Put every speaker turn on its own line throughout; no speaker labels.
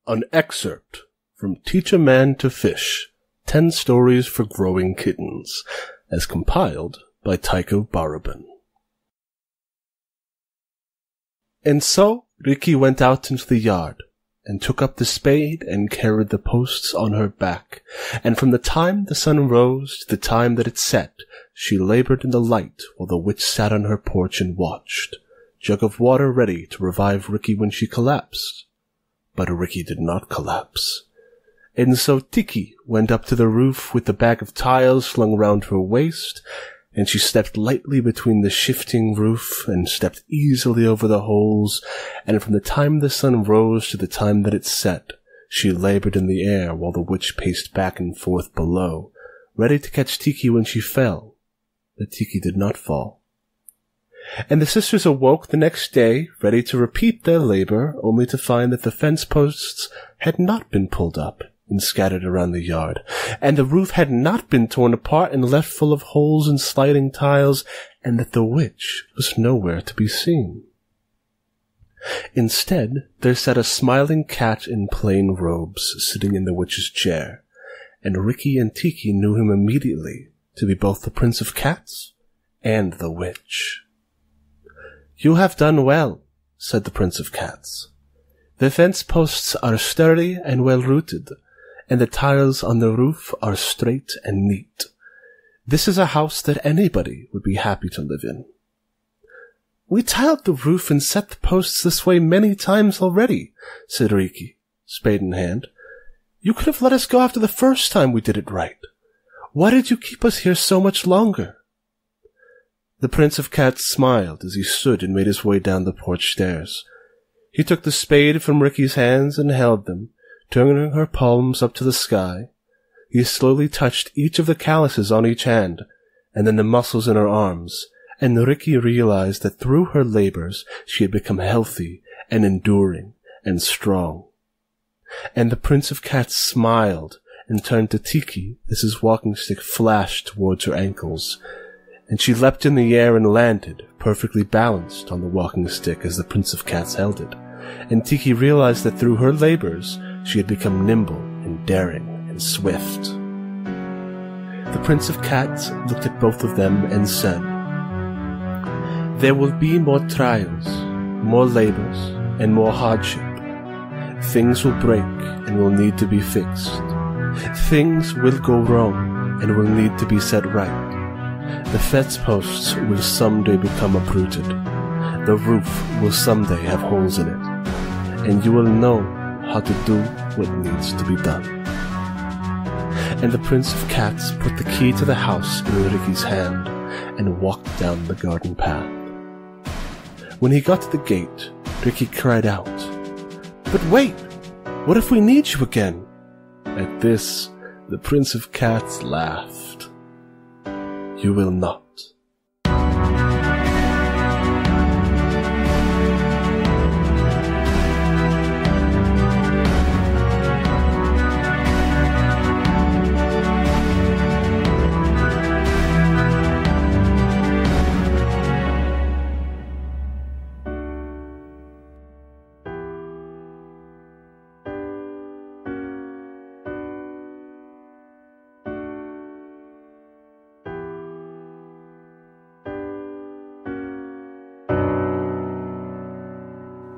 An excerpt from Teach a Man to Fish, 10 Stories for Growing Kittens, as compiled by Tycho Baraban. And so Rikki went out into the yard, and took up the spade and carried the posts on her back, and from the time the sun rose to the time that it set, she labored in the light while the witch sat on her porch and watched, jug of water ready to revive Rikki when she collapsed. But Rikki did not collapse. And so Tikki went up to the roof with the bag of tiles slung round her waist, and she stepped lightly between the shifting roof and stepped easily over the holes, and from the time the sun rose to the time that it set, she labored in the air while the witch paced back and forth below, ready to catch Tikki when she fell. But Tikki did not fall. And the sisters awoke the next day, ready to repeat their labor, only to find that the fence posts had not been pulled up and scattered around the yard, and the roof had not been torn apart and left full of holes and sliding tiles, and that the witch was nowhere to be seen. Instead, there sat a smiling cat in plain robes, sitting in the witch's chair, and Rikki and Tikki knew him immediately to be both the Prince of Cats and the witch. "You have done well," said the Prince of Cats. "The fence posts are sturdy and well rooted, and the tiles on the roof are straight and neat. This is a house that anybody would be happy to live in." "We tiled the roof and set the posts this way many times already," said Rikki, spade in hand. "You could have let us go after the first time we did it right. Why did you keep us here so much longer?" The Prince of Cats smiled as he stood and made his way down the porch stairs. He took the spade from Rikki's hands and held them, turning her palms up to the sky. He slowly touched each of the calluses on each hand, and then the muscles in her arms, and Rikki realized that through her labors she had become healthy and enduring and strong. And the Prince of Cats smiled and turned to Tikki as his walking stick flashed towards her ankles, and she leapt in the air and landed, perfectly balanced on the walking stick as the Prince of Cats held it, and Tikki realized that through her labors she had become nimble and daring and swift. The Prince of Cats looked at both of them and said, "There will be more trials, more labors, and more hardship. Things will break and will need to be fixed. Things will go wrong and will need to be set right. The fence posts will someday become uprooted. The roof will someday have holes in it. And you will know how to do what needs to be done." And the Prince of Cats put the key to the house in Rikki's hand and walked down the garden path. When he got to the gate, Rikki cried out, "But wait! What if we need you again?" At this, the Prince of Cats laughed. "You will not."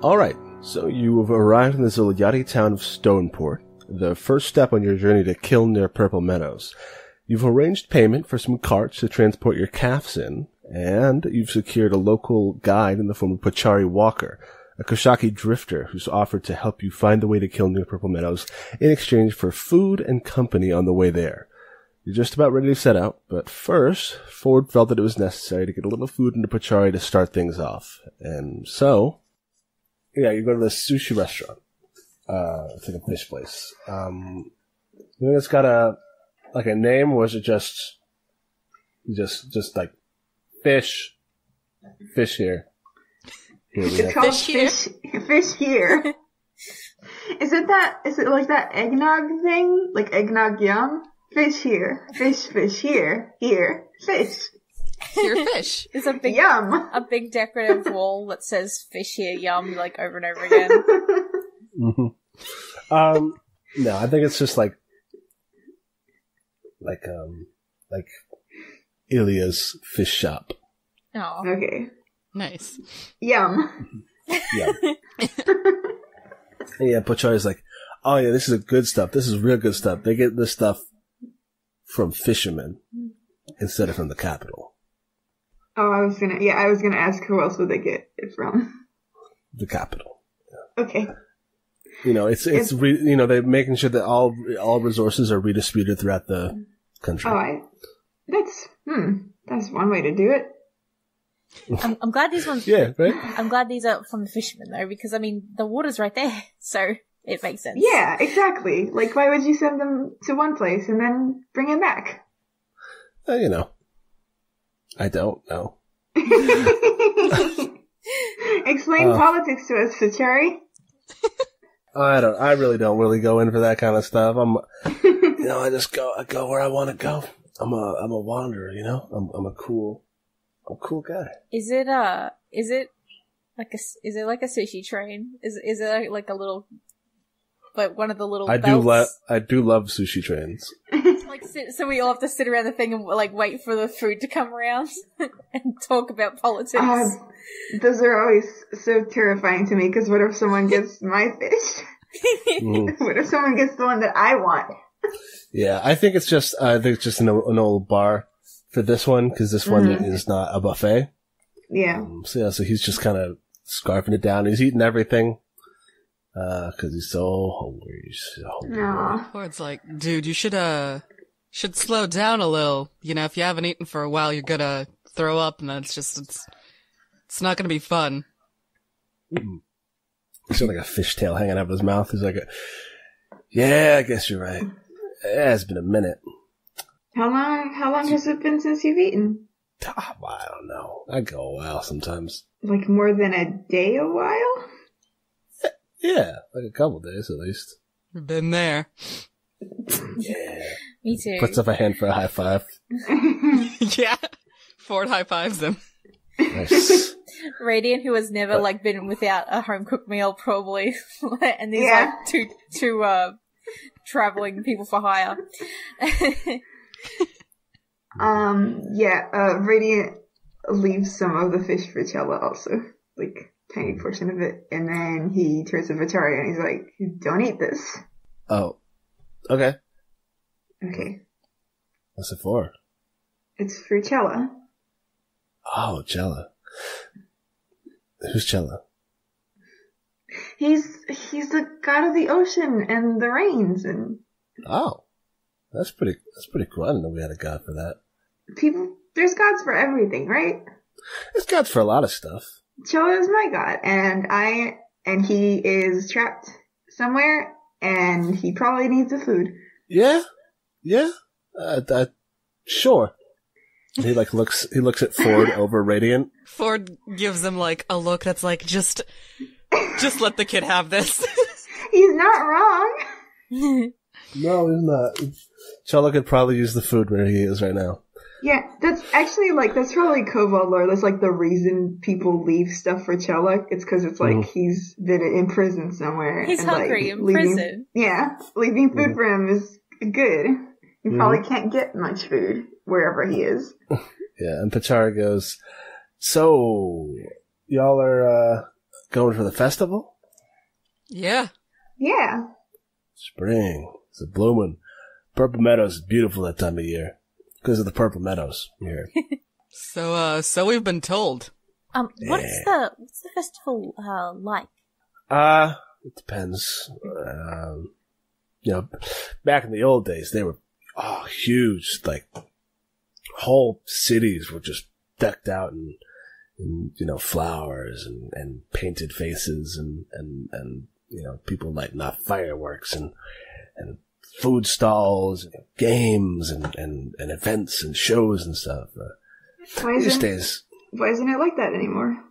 Alright, so you have arrived in the Zuliyati town of Stoneport, the first step on your journey to Kill near Purple Meadows. You've arranged payment for some carts to transport your calves in, and you've secured a local guide in the form of Pachari Walker, a Koshaki drifter who's offered to help you find the way to Kill near Purple Meadows in exchange for food and company on the way there. You're just about ready to set out, but first, Ford felt that it was necessary to get a little food into Pachari to start things off. And so, yeah, you go to this sushi restaurant. It's like a fish place. You think it's got a name, or is it just like fish here?
It's called fish here. Is it like that eggnog thing? Like eggnog yum? Fish here. Fish here. Here. Fish.
Here fish.
There's a big
yum.
A big decorative wall that says fish here yum like over and over again.
Mm-hmm. No, I think it's just like Ilya's fish shop.
Oh.
Okay.
Nice.
Yum.
Yeah. Yeah, Pochari's like, oh yeah, this is good stuff. This is real good stuff. They get this stuff from fishermen instead of from the capital.
Oh, I was gonna ask who else would they get it from?
The capital.
Yeah. Okay.
They're making sure that all resources are redistributed throughout the country.
Oh, that's one way to do it.
I'm glad these ones.
Yeah, right.
I'm glad these are from the fishermen though, because I mean the water's right there, so it makes sense.
Yeah, exactly. Like, why would you send them to one place and then bring them back?
I don't know.
Explain politics to us, Fichari.
I really don't go in for that kind of stuff. I go where I want to go. I'm a wanderer, I'm a cool guy.
Is it like a sushi train? Is it like a little, like one of the little belts?
I do love sushi trains.
So we all have to sit around the thing and like wait for the food to come around and talk about politics.
Those are always so terrifying to me, because what if someone gets my fish? What if someone gets the one that I want?
Yeah, I think it's just an old bar for this one, because this one is not a buffet.
Yeah.
So he's just kind of scarfing it down. He's eating everything because he's so hungry.
Or it's like, dude, you should slow down a little. If you haven't eaten for a while, you're gonna throw up, and then it's not gonna be fun.
He's got like a fishtail hanging out of his mouth. He's like, yeah, I guess you're right. Yeah, it's been a minute.
How long has it been since you've eaten?
I don't know. I go a while sometimes.
Like more than a day a while?
Yeah, like a couple days at least.
Been there.
Yeah.
Me too.
Puts up a hand for a high five.
Yeah. Ford high fives him.
Nice.
Radiant, who has never been without a home cooked meal, probably, and these two traveling people for hire.
Radiant leaves some of the fish for Chella also, like tiny portion of it, and then he turns to Vitari and he's like, "Don't eat this."
Oh, okay.
Okay.
What's it for?
It's for Chella.
Oh, Chella. Who's Chella?
He's the god of the ocean and the rains and.
Oh, that's pretty cool. I didn't know we had a god for that.
There's gods for everything, right?
There's gods for a lot of stuff.
Chella is my god, and he is trapped somewhere, and he probably needs the food.
Yeah. Sure. He looks at Ford over Radiant.
Ford gives him a look that's like, just let the kid have this.
He's not wrong.
No, he's not. Chella could probably use the food where he is right now.
Yeah, that's actually that's probably Kobold lore. That's the reason people leave stuff for Chella. It's because it's he's been in prison somewhere.
He's
and,
hungry in prison.
Yeah, leaving food for him is good. He probably can't get much food wherever he is.
Yeah, and Pachara goes, "So, y'all are going for the festival?"
Yeah.
Yeah.
Spring. It's a blooming. Purple Meadows is beautiful that time of year. Because of the Purple Meadows here.
So we've been told.
What's the festival like?
It depends. Back in the old days, they were huge. Whole cities were just decked out in flowers and painted faces and people lighting off fireworks and food stalls, and games and events and shows and stuff. These days,
why isn't it like that anymore?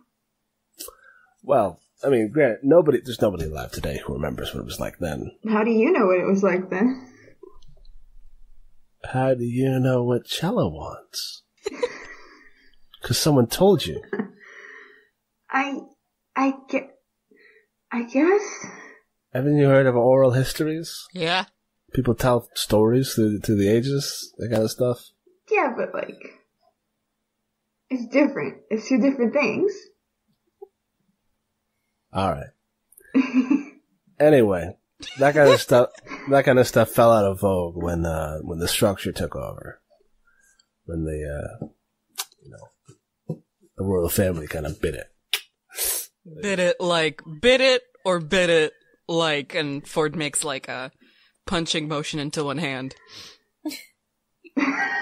Well, I mean, granted, there's nobody alive today who remembers what it was like then.
How do you know what it was like then?
How do you know what Chella wants? Because someone told you.
I guess.
Haven't you heard of oral histories?
Yeah.
People tell stories through the ages, that kind of stuff.
Yeah, but like, it's different. It's two different things.
All right. Anyway, that kind of stuff fell out of vogue when the structure took over. When the royal family kind of bit it.
Bit it like, and Ford makes like a punching motion into one hand.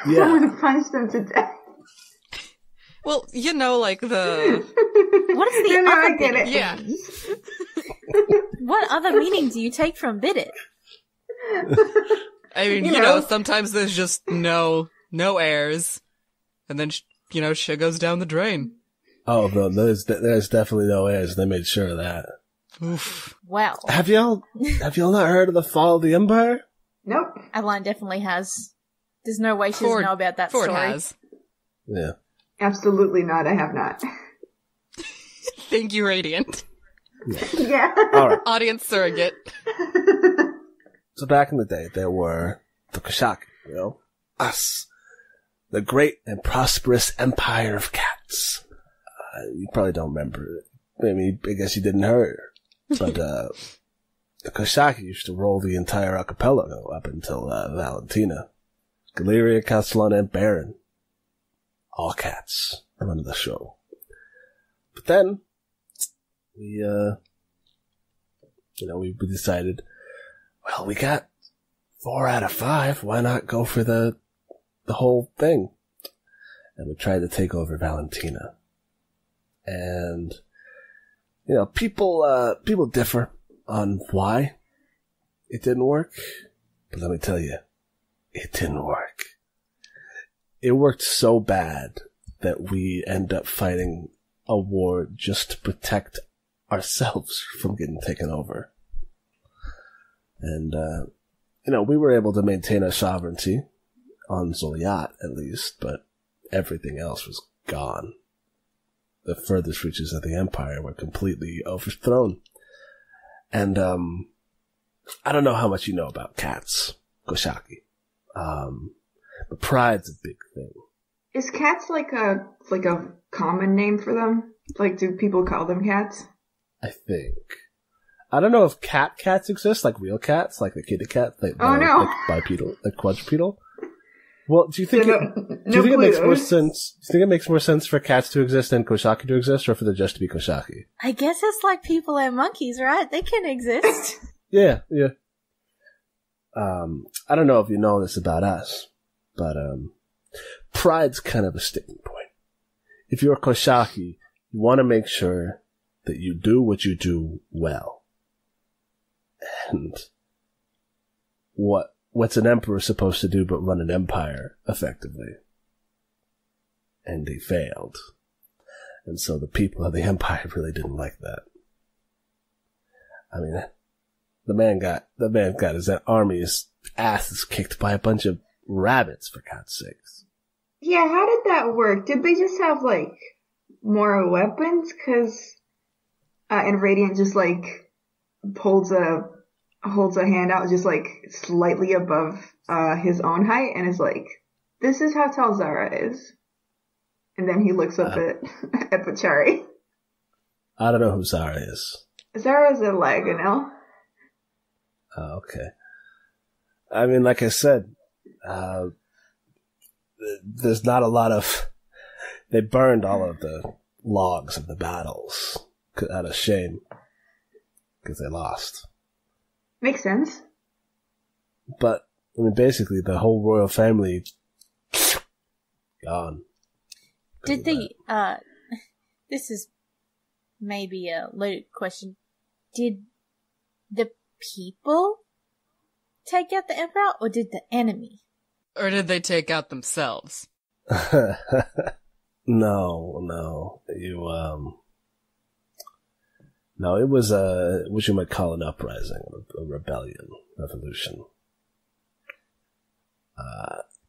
Yeah. Someone punched them to death.
Well, like the...
What is the other
I get it.
Yeah.
What other meaning do you take from bit it?
I mean, sometimes there's just no heirs, and then, shit goes down the drain.
Oh, no, there's definitely no heirs. They made sure of that.
Oof.
Wow.
Have y'all not heard of the fall of the Empire?
Nope.
Adeline definitely has. There's no way she doesn't know about that
Ford
story.
has.
Yeah.
Absolutely not. I have not.
Thank you, Radiant.
Yeah.
All right.
Audience surrogate.
So back in the day, there were the Koshaki, us, the great and prosperous empire of cats. You probably don't remember it. I mean, I guess you didn't hear it. But the Koshaki used to roll the entire archipelago up until Valentina. Galeria, Castellana, and Baron. All cats running the show. But then, we decided, well, we got 4 out of 5. Why not go for the whole thing? And we tried to take over Valentina. And, people differ on why it didn't work. But let me tell you, it didn't work. It worked so bad that we end up fighting a war just to protect ourselves from getting taken over. And, we were able to maintain our sovereignty on Zoliat, at least, but everything else was gone. The furthest reaches of the Empire were completely overthrown. And, I don't know how much you know about cats, Koshaki. But pride's a big thing.
Is cats like a common name for them? Like, do people call them cats?
I think. I don't know if cats exist, like real cats, like the kitty cat, like bipedal, like quadrupedal. Well, do you think it makes more sense? Do you think it makes more sense for cats to exist than Koshaki to exist, or for there just to be Koshaki?
I guess it's like people and monkeys, right? They can exist.
Yeah. I don't know if you know this about us, but pride's kind of a sticking point. If you're a Koshaki, you want to make sure that you do what you do well. And what's an emperor supposed to do but run an empire effectively? And they failed. And so the people of the empire really didn't like that. I mean, the man got his army's asses kicked by a bunch of rabbits, for God's sakes.
Yeah, how did that work? Did they just have, more weapons? Cause, and Radiant just, holds a hand out just, slightly above, his own height and is like, this is how tall Zara is. And then he looks up at Pachari.
I don't know who Zara is.
Zara's a Laganel.
Oh, okay. I mean, like I said, there's not a lot of... They burned all of the logs of the battles out of shame because they lost.
Makes sense.
But, I mean, basically, the whole royal family gone.
Did this is maybe a loaded question. Did the people take out the emperor, or did the enemy?
Or did they take out themselves?
No. No, it was what you might call an uprising, a rebellion, revolution.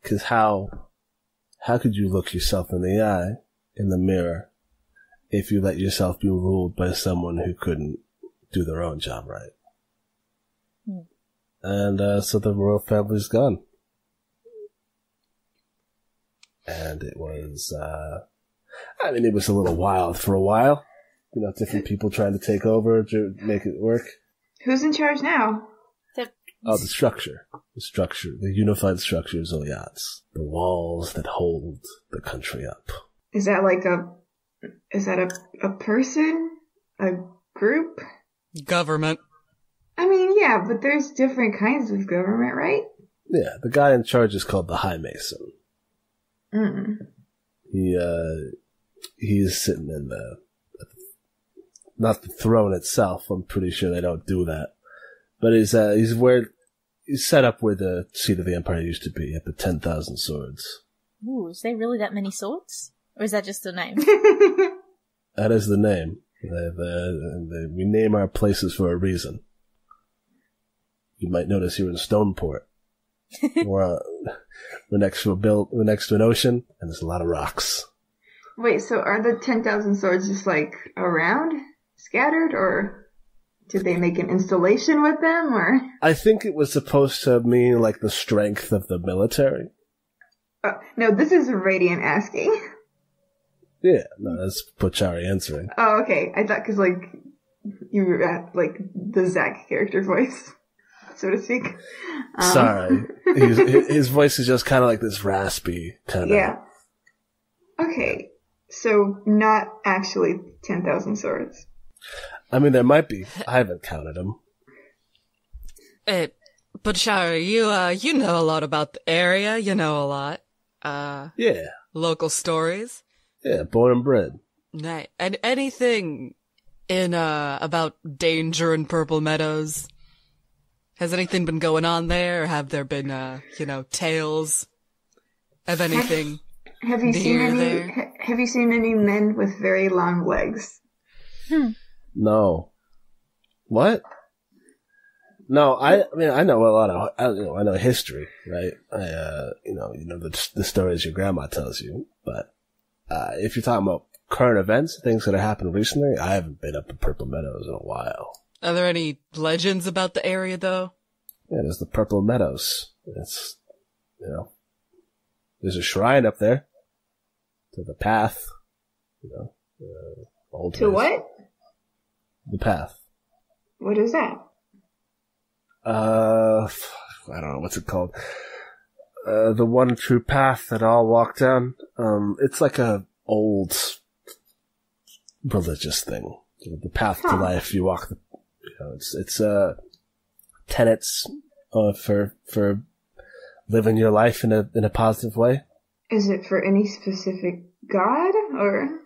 'Cause how could you look yourself in the eye, in the mirror, if you let yourself be ruled by someone who couldn't do their own job right? And so the royal family's gone. And it was, it was a little wild for a while. Different people trying to take over to make it work.
Who's in charge now?
The structure. The unified structure of Zoliats. The walls that hold the country up.
Is that a person? A group?
Government.
I mean, yeah, but there's different kinds of government, right?
Yeah, the guy in charge is called the High Mason. He's sitting in not the throne itself. I'm pretty sure they don't do that. But he's set up where the seat of the Empire used to be, at the 10,000 Swords.
Ooh, is there really that many swords? Or is that just a name?
That is the name. We name our places for a reason. You might notice here in Stoneport. we're next to an ocean, and there's a lot of rocks.
Wait, so are the 10,000 swords just around, scattered, or did they make an installation with them, or? I
think it was supposed to mean the strength of the military.
No, this is Radiant asking.
Yeah, no, that's Pochari answering.
Oh, okay. I thought because you were at the Zach character voice, so to speak.
Sorry, his voice is just kind of this raspy kind of.
Yeah. Okay, so not actually 10,000 swords.
I mean, there might be. I haven't counted them.
But Shari, you know a lot about the area. You know a lot.
Yeah.
Local stories.
Yeah, born and bred.
Nice. And anything about danger in Purple Meadows? Has anything been going on there? Or have there been, tales of anything?
Have you seen any men with very long legs?
No. What? No, I know a lot of, I know history, right? The stories your grandma tells you, but, if you're talking about current events, things that have happened recently, I haven't been up in Purple Meadows in a while.
Are there any legends about the area, though?
Yeah, there's the Purple Meadows. It's, there's a shrine up there to the path, old
to ways. What?
The path.
What is that?
I don't know, what's it called? The one true path that all walk down. It's like a old religious thing. The path to life. You walk it's tenets, for living your life in a positive way.
Is it for any specific god, or?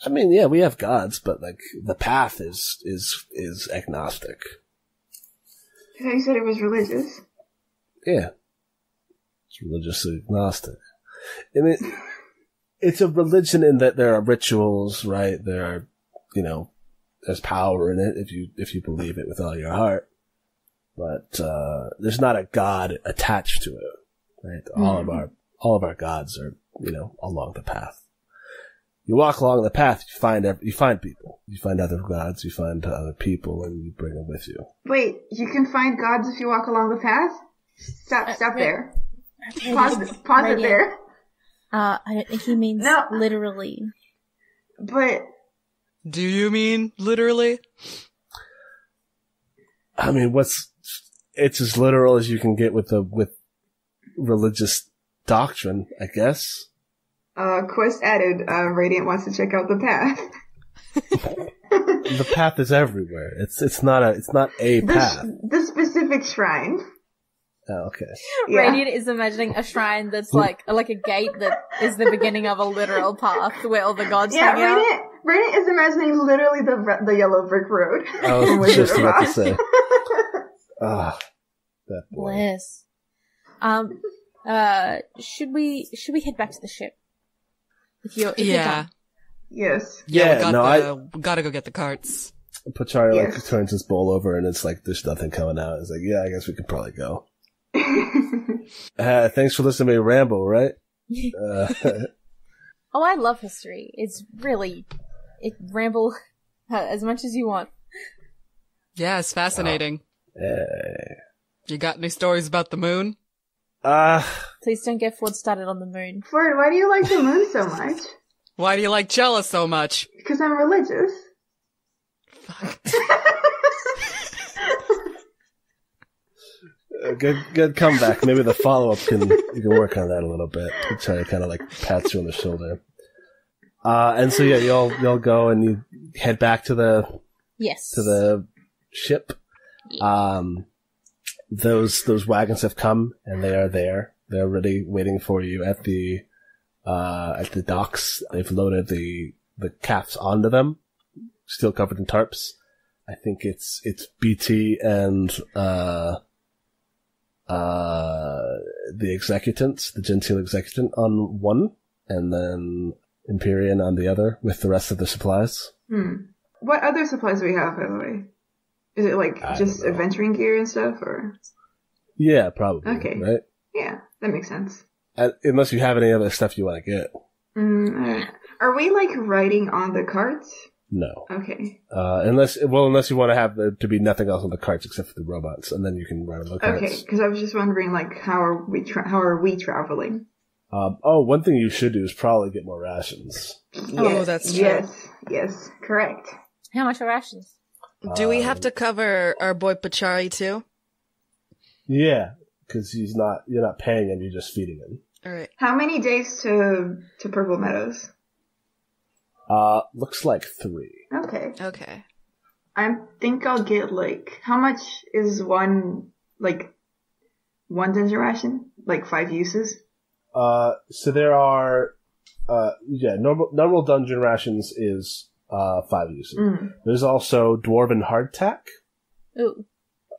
I mean, yeah, we have gods, but the path is agnostic.
You said it was religious.
Yeah. It's religiously agnostic. I mean, it's a religion in that there are rituals, right? There are, there's power in it if you believe it with all your heart. But, there's not a god attached to it, right? Mm-hmm. All of our gods are, along the path. You walk along the path, you find people. You find other gods, you find other people, and you bring them with you.
Wait, you can find gods if you walk along the path? Stop there. Pause it there.
I don't think he means literally.
But...
Do you mean literally?
I mean, it's as literal as you can get with religious doctrine, I guess.
Quest added, Radiant wants to check out the path.
The path is everywhere. It's not a path.
The specific shrine.
Oh, okay.
Yeah. Radiant is imagining a shrine that's like a gate that is the beginning of a literal path where all the gods hang out.
Radiant is imagining literally the yellow brick road.
I was just about to say. That boy.
Bless. Should we head back to the ship? If you're done.
Yes.
Yeah, we gotta go get the carts.
Pochari turns his bowl over and it's there's nothing coming out. It's yeah, I guess we could probably go. Thanks for listening to me ramble, right?
Oh, I love history. It's really... ramble as much as you want.
Yeah, it's fascinating.
Hey.
You got any stories about the moon?
Please don't get Ford started on the moon.
Ford, why do you like the moon so much?
Why do you like Cella so much?
Because I'm religious.
Fuck.
Good comeback. Maybe the follow-up you can work on that a little bit. Try to kind of like pat you on the shoulder. And so yeah, y'all go and you head back to the ship.
Yeah.
Those wagons have come and they are there. They're already waiting for you at the docks. They've loaded the cats onto them, still covered in tarps. I think it's BT and the executant, the genteel executant on one, and then Empyrean on the other with the rest of the supplies.
What other supplies do we have, by the way? Is it like just adventuring gear and stuff, or?
Yeah, probably.
Okay.
Right?
Yeah, that makes sense.
Unless you have any other stuff you want to get.
Are we like riding on the carts?
No.
Okay.
Unless you want to have there to be nothing else on the carts except for the robots, and then you can ride on the carts.
Okay, because I was just wondering, like, how are we traveling?
One thing you should do is probably get more rations.
Oh, that's true.
Yes, correct.
How much are rations?
Do we have to cover our boy Pachari too?
Yeah, because you're not paying him, you're just feeding him.
Alright.
How many days to Purple Meadows?
Looks like 3.
Okay. I think I'll get like, how much is one dungeon ration? Like 5 uses?
So there are, normal dungeon rations is 5 uses. There's also Dwarven Hardtack.
Ooh.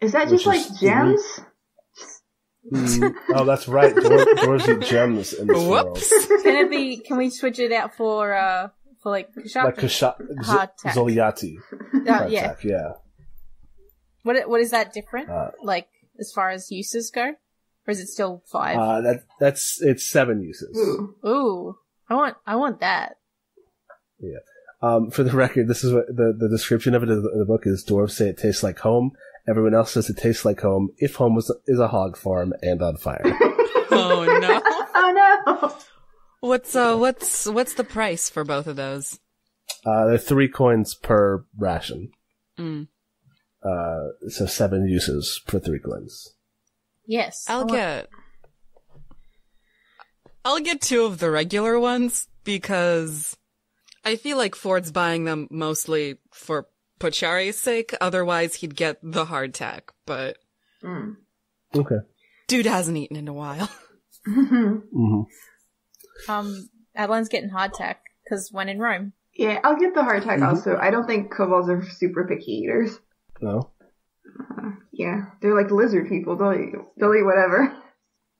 Is that just like gems?
Oh, that's right. Dwarves eat gems in this world.
Can we switch it out for like Kashak?
Like
Hardtack.
Zoliati. Hardtack, yeah.
What is that different? Like as far as uses go? Or is it still 5?
It's 7 uses.
Ooh. I want that.
Yeah. For the record, this is what the description of it in the book is: dwarves say it tastes like home. Everyone else says it tastes like home if home is a hog farm and on fire.
Oh no.
Oh no.
What's the price for both of those?
They're 3 coins per ration. So 7 uses for 3 coins.
Yes.
I'll get 2 of the regular ones because I feel like Ford's buying them mostly for Pachari's sake. Otherwise, he'd get the hardtack. But
okay,
dude hasn't eaten in a while.
Adeline's getting hardtack because when in Rome.
Yeah, I'll get the hardtack also. I don't think kobolds are super picky eaters.
No.
Yeah, they're like lizard people. They'll eat whatever.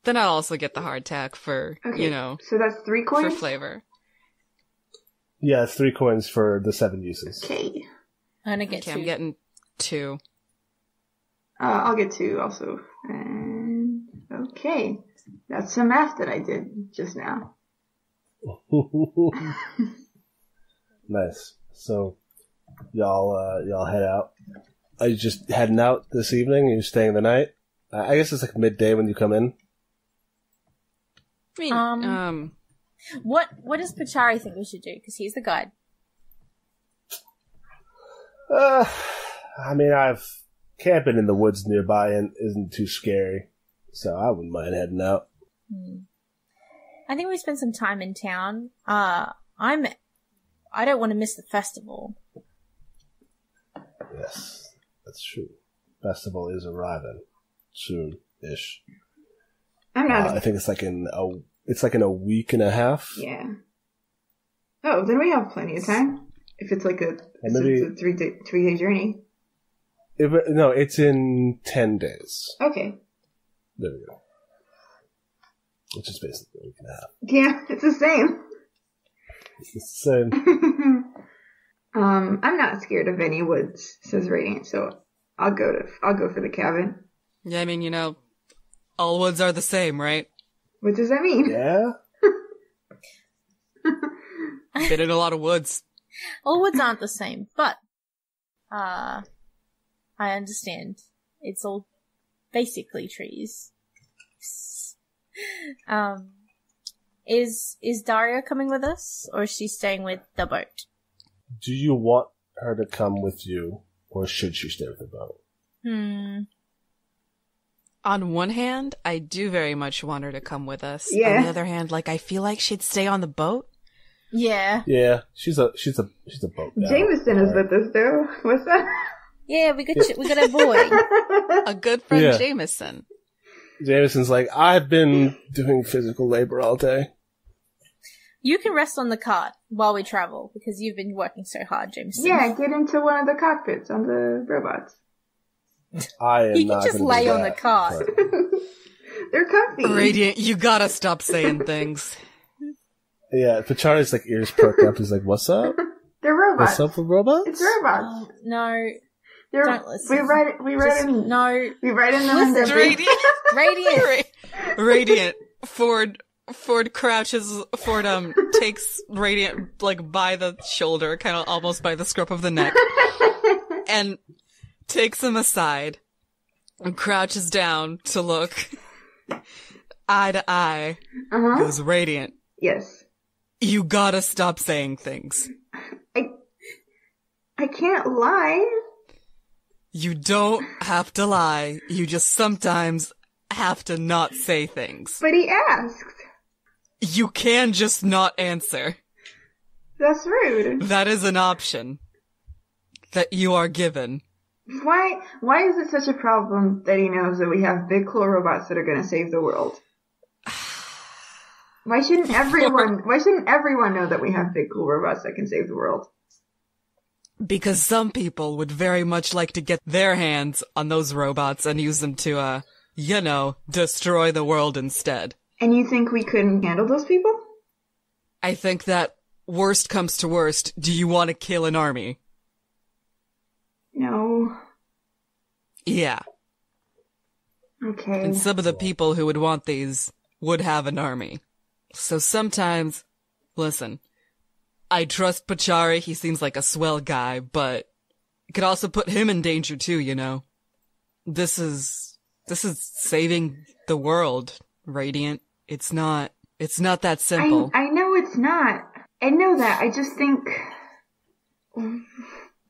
Then I'll also get the hardtack for,
So that's 3 coins?
for flavor.
Yeah, it's 3 coins for the 7 uses.
Okay.
I'm gonna get 2.
I'm getting 2.
I'll get 2 also. And okay. That's some math that I did just now.
Nice. So, y'all head out. Are you just heading out this evening? Are you staying the night? I guess it's like midday when you come in.
I mean,
what does Pachari think we should do? Because he's the guide.
I mean, I've camping in the woods nearby and isn't too scary, so I wouldn't mind heading out.
I think we spend some time in town. I don't want to miss the festival.
Yes, that's true. Festival is arriving soon-ish.
I'm not.
I think it's like in a week and a half.
Yeah. Oh, then we have plenty of time. If it's like a 3-day journey.
No, it's in 10 days.
Okay.
There we go. Which is basically a week and a half.
Yeah, it's the same.
It's the same.
I'm not scared of any woods, says Radiant, so I'll go for the cabin.
Yeah, I mean, all woods are the same, right?
What does that mean?
Yeah?
Been in a lot of woods.
All woods aren't the same, but I understand. It's all basically trees. Is Daria coming with us, or is she staying with the boat?
Do you want her to come with you, or should she stay with the boat?
On one hand, I do very much want her to come with us.
Yeah.
On the other hand, like, I feel like she'd stay on the boat.
Yeah.
Yeah, she's a boat gal.
Jameson is with us, though. What's that?
Yeah, we got a boy.
A good friend,
Yeah.
Jameson.
Jameson's like, I've been doing physical labor all day.
You can rest on the cart while we travel, because you've been working so hard, Jameson.
Yeah, get into one of the cockpits on the robots.
I am
You can
not
just
gonna
lay
do
on
that,
the cart.
but-
They're comfy.
Radiant, you gotta stop saying things.
Yeah, Pachari's like ears perk up. He's like, "What's up?
They're robots.
What's up with robots?"
It's robots.
Oh, no.
They're,
don't listen.
We write
Just,
in.
no.
We write in them.
Listen,
Radiant.
Radiant.
Radiant. Ford crouches. Ford takes Radiant like by the shoulder, kind of almost by the scruff of the neck, and takes him aside and crouches down to look eye to eye.
Uh-huh.
Goes, Radiant,
Yes.
you gotta stop saying things.
I can't lie.
You don't have to lie. You just sometimes have to not say things.
But he asked.
You can just not answer.
That's rude.
That is an option that you are given.
Why is it such a problem that he knows that we have big cool robots that are gonna save the world? Why shouldn't everyone know that we have big cool robots that can save the world?
Because some people would very much like to get their hands on those robots and use them to, destroy the world instead.
And you think we couldn't handle those people?
I think that worst comes to worst, do you want to kill an army?
No.
Yeah.
Okay.
And some of the people who would want these would have an army. So sometimes, listen, I trust Pachari, he seems like a swell guy, but it could also put him in danger too, you know? This is saving the world, Radiant. It's not that simple.
I know it's not. I know that. I just think,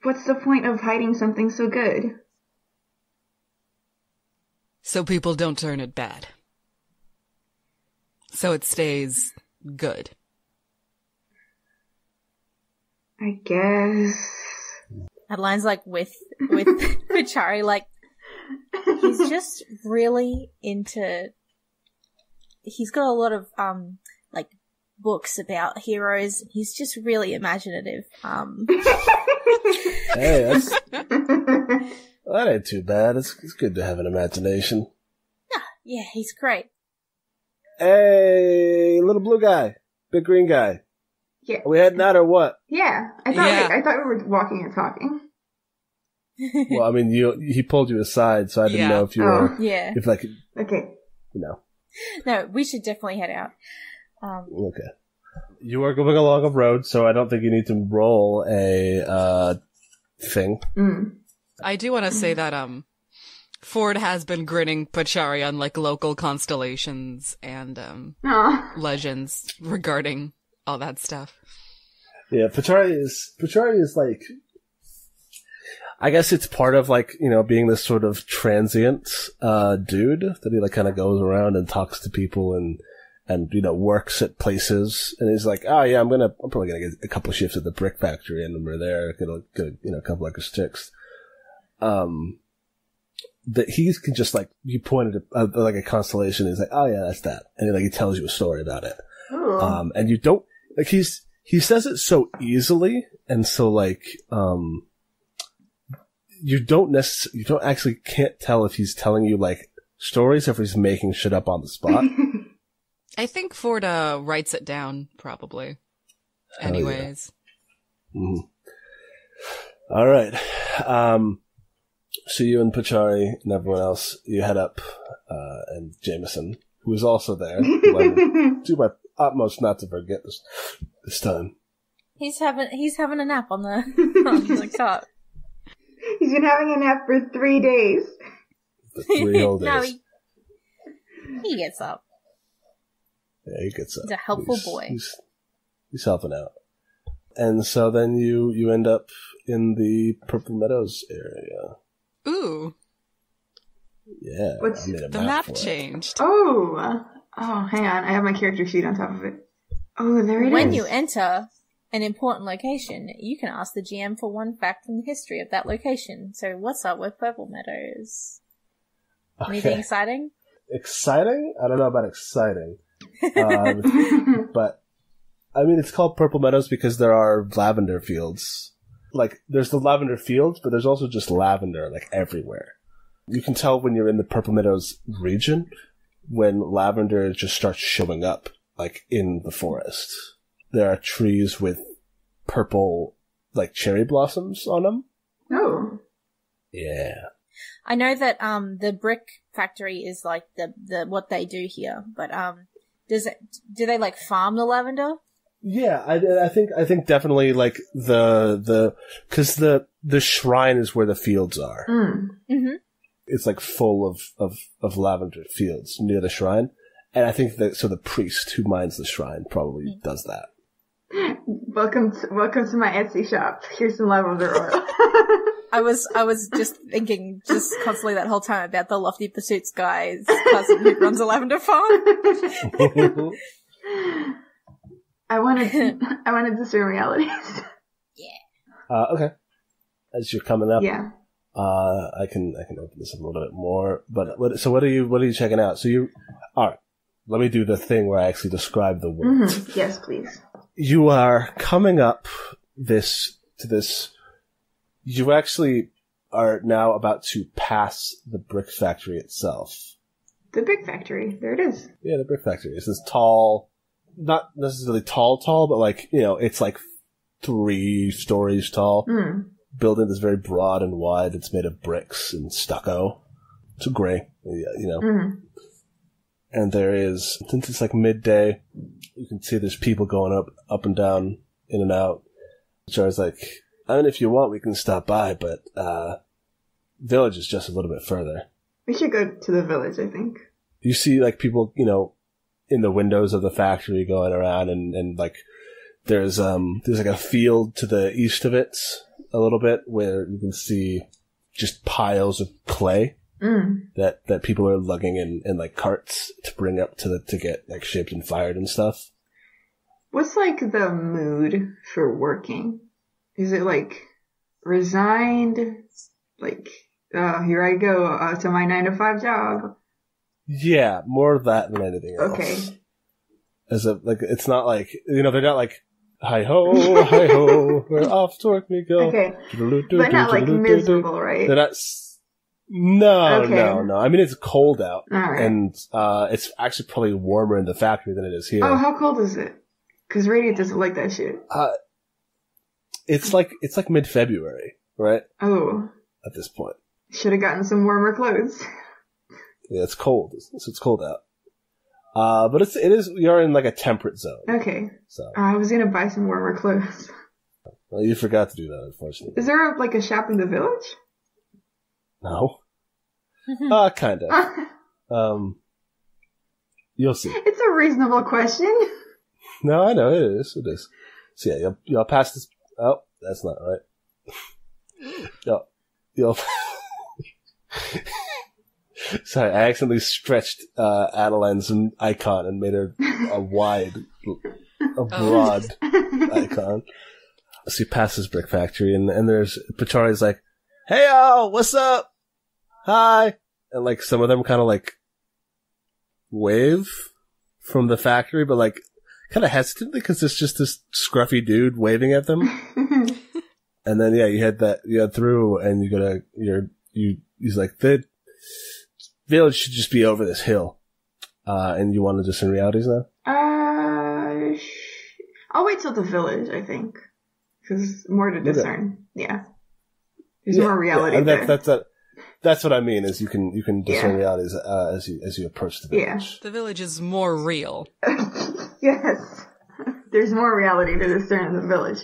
what's the point of hiding something so good?
So people don't turn it bad. So it stays good.
I guess.
Adeline's like with Pachari, like, he's just really into, he's got a lot of, like, books about heroes. He's just really imaginative.
Hey, that ain't too bad. It's good to have an imagination.
Yeah, he's great.
Hey, little blue guy, big green guy.
Yeah.
Are we heading out or what?
Yeah. I thought we were walking and talking.
Well, I mean, he pulled you aside, so I didn't know if you were,
Yeah.
if like,
Okay.
No, we should definitely head out.
Okay. You are going along a road, so I don't think you need to roll a thing.
I do want to say that, Ford has been grinning Pachari on, like, local constellations and, legends regarding all that stuff.
Yeah, Pachari is like, I guess it's part of, like, you know, being this sort of transient dude that he like kind of goes around and talks to people and you know, works at places, and he's like, oh yeah, I'm probably gonna get a couple shifts at the brick factory, and we're there, get a couple extra sticks. That he can just, like, you pointed at like a constellation, he's like, oh yeah, that's that, and he tells you a story about it.
Ooh.
And you don't, like, he says it so easily, and so, like, you don't actually can't tell if he's telling you, like, stories or if he's making shit up on the spot.
I think Ford, writes it down, probably.
Hell
Anyways.
Yeah. Mm-hmm. All right. So you and Pachari and everyone else, you head up, and Jameson, who is also there, who I will do my utmost not to forget this time.
He's having a nap on the cart.
He's been having a nap for 3 days.
The 3 whole days.
No, he gets up.
Yeah, he gets up.
He's a helpful boy.
He's helping out. And so then you end up in the Purple Meadows area.
Ooh.
Yeah.
What's
the map changed?
Oh, hang on. I have my character sheet on top of it. Oh, there it is.
When you enter an important location, you can ask the GM for one fact from the history of that location. So what's up with Purple Meadows?
Okay.
Anything exciting?
Exciting? I don't know about exciting. But, I mean, it's called Purple Meadows because there are lavender fields. Like, there's the lavender fields, but there's also just lavender, like, everywhere. You can tell when you're in the Purple Meadows region when lavender just starts showing up, like, in the forest. There are trees with purple, like, cherry blossoms on them.
Oh.
Yeah.
I know that the brick factory is like the what they do here, but do they like farm the lavender?
Yeah, I think definitely like because the shrine is where the fields are.
Mm.
Mm-hmm.
It's like full of lavender fields near the shrine, and I think that so the priest who mines the shrine probably does that.
Welcome to my Etsy shop. Here's some lavender oil.
I was just thinking just constantly that whole time about the Lofty Pursuits guy's cousin who runs a lavender farm.
I wanted discern realities.
Yeah.
Okay. As you're coming up,
Yeah.
I can open this up a little bit more. But what are you checking out? So all right. Let me do the thing where I actually describe the world.
Mm-hmm. Yes, please.
You are coming up to this. You actually are now about to pass the brick factory itself.
The brick factory. There it is.
Yeah, the brick factory. It's this tall, not necessarily tall, but like, it's like 3 stories tall.
Mm.
Building that's very broad and wide. It's made of bricks and stucco. It's gray,
Mm.
And there is, since it's like midday, you can see there's people going up and down, in and out. Char's like, I mean, if you want, we can stop by, but village is just a little bit further.
We should go to the village, I think.
You see, like, people, in the windows of the factory going around, and like, there's like a field to the east of it, a little bit, where you can see just piles of clay that people are lugging in like carts to bring up to get like shaped and fired and stuff.
What's like the mood for working? Is it like resigned? Like, here I go to my 9-to-5 job.
Yeah, more of that than anything else.
Okay.
It's not like, they're not like, hi ho, hi ho, we're off to work we go.
Okay. But not like miserable, right?
They're not, no. I mean, it's cold out.
All right.
And, it's actually probably warmer in the factory than it is here.
Oh, how cold is it? Cause Radiant doesn't like that shit.
It's like mid-February, right?
Oh.
At this point.
Should have gotten some warmer clothes.
Yeah, it's cold. It's cold out. But you're in like a temperate zone.
Okay.
So.
I was gonna buy some warmer clothes.
Well, you forgot to do that, unfortunately.
Is there a shop in the village?
No. Kinda. You'll see.
It's a reasonable question.
No, I know, it is. So yeah, you'll pass this. Oh, that's not right. You'll sorry, I accidentally stretched Adeline's icon and made her a broad icon. So you pass this brick factory, and there's Pachari's like, "Hey, y'all, what's up? Hi," and like some of them kind of like wave from the factory, but like kind of hesitantly because it's just this scruffy dude waving at them. And then you head through, and he's like, the village should just be over this hill. And you want to discern realities now?
I'll wait till the village, I think. Because more to discern. Okay. Yeah. There's more reality there.
That's what I mean, is you can discern realities as you approach the village.
Yeah.
The village is more real.
Yes. There's more reality to discern in the village.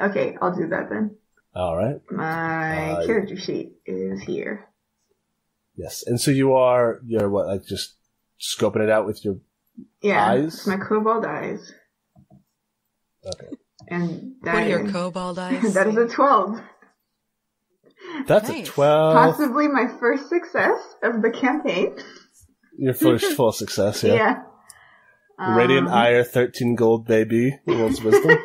Okay, I'll do that then.
All right.
My character sheet is here.
Yes. And so you're what, like just scoping it out with your eyes?
It's my cobalt eyes.
Okay.
And
What are your cobalt eyes?
that is a 12.
That's
Nice.
a 12.
Possibly my first success of the campaign.
Your first full success, yeah.
Yeah.
Radiant Ire, 13 gold, baby. World's wisdom.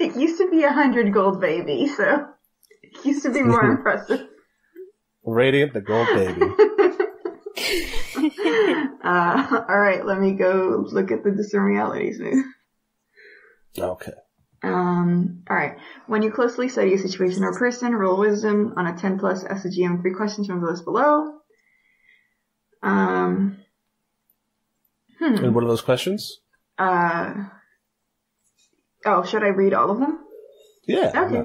It used to be 100 gold, baby, so it used to be more impressive.
Radiant, the gold baby.
Alright, let me go look at the discern realities move.
Okay.
Alright. When you closely study a situation or person, roll wisdom on a 10 plus SGM 3 questions from the list below.
And what are those questions?
Should I read all of them?
Yeah.
Okay.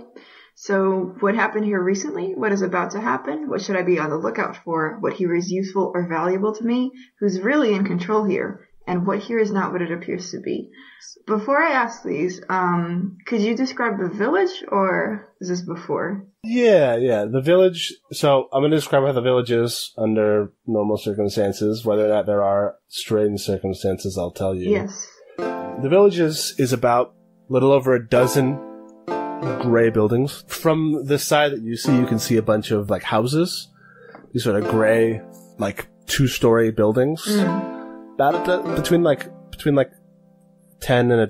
So, what happened here recently? What is about to happen? What should I be on the lookout for? What here is useful or valuable to me? Who's really in control here? And what here is not what it appears to be? Before I ask these, could you describe the village, or is this before?
Yeah. The village. So I'm going to describe how the village is under normal circumstances. Whether or not there are strange circumstances, I'll tell you.
Yes.
The village is about a little over a dozen gray buildings. From the side that you can see a bunch of like houses. These sort of gray, like 2-story buildings. About between 10 and a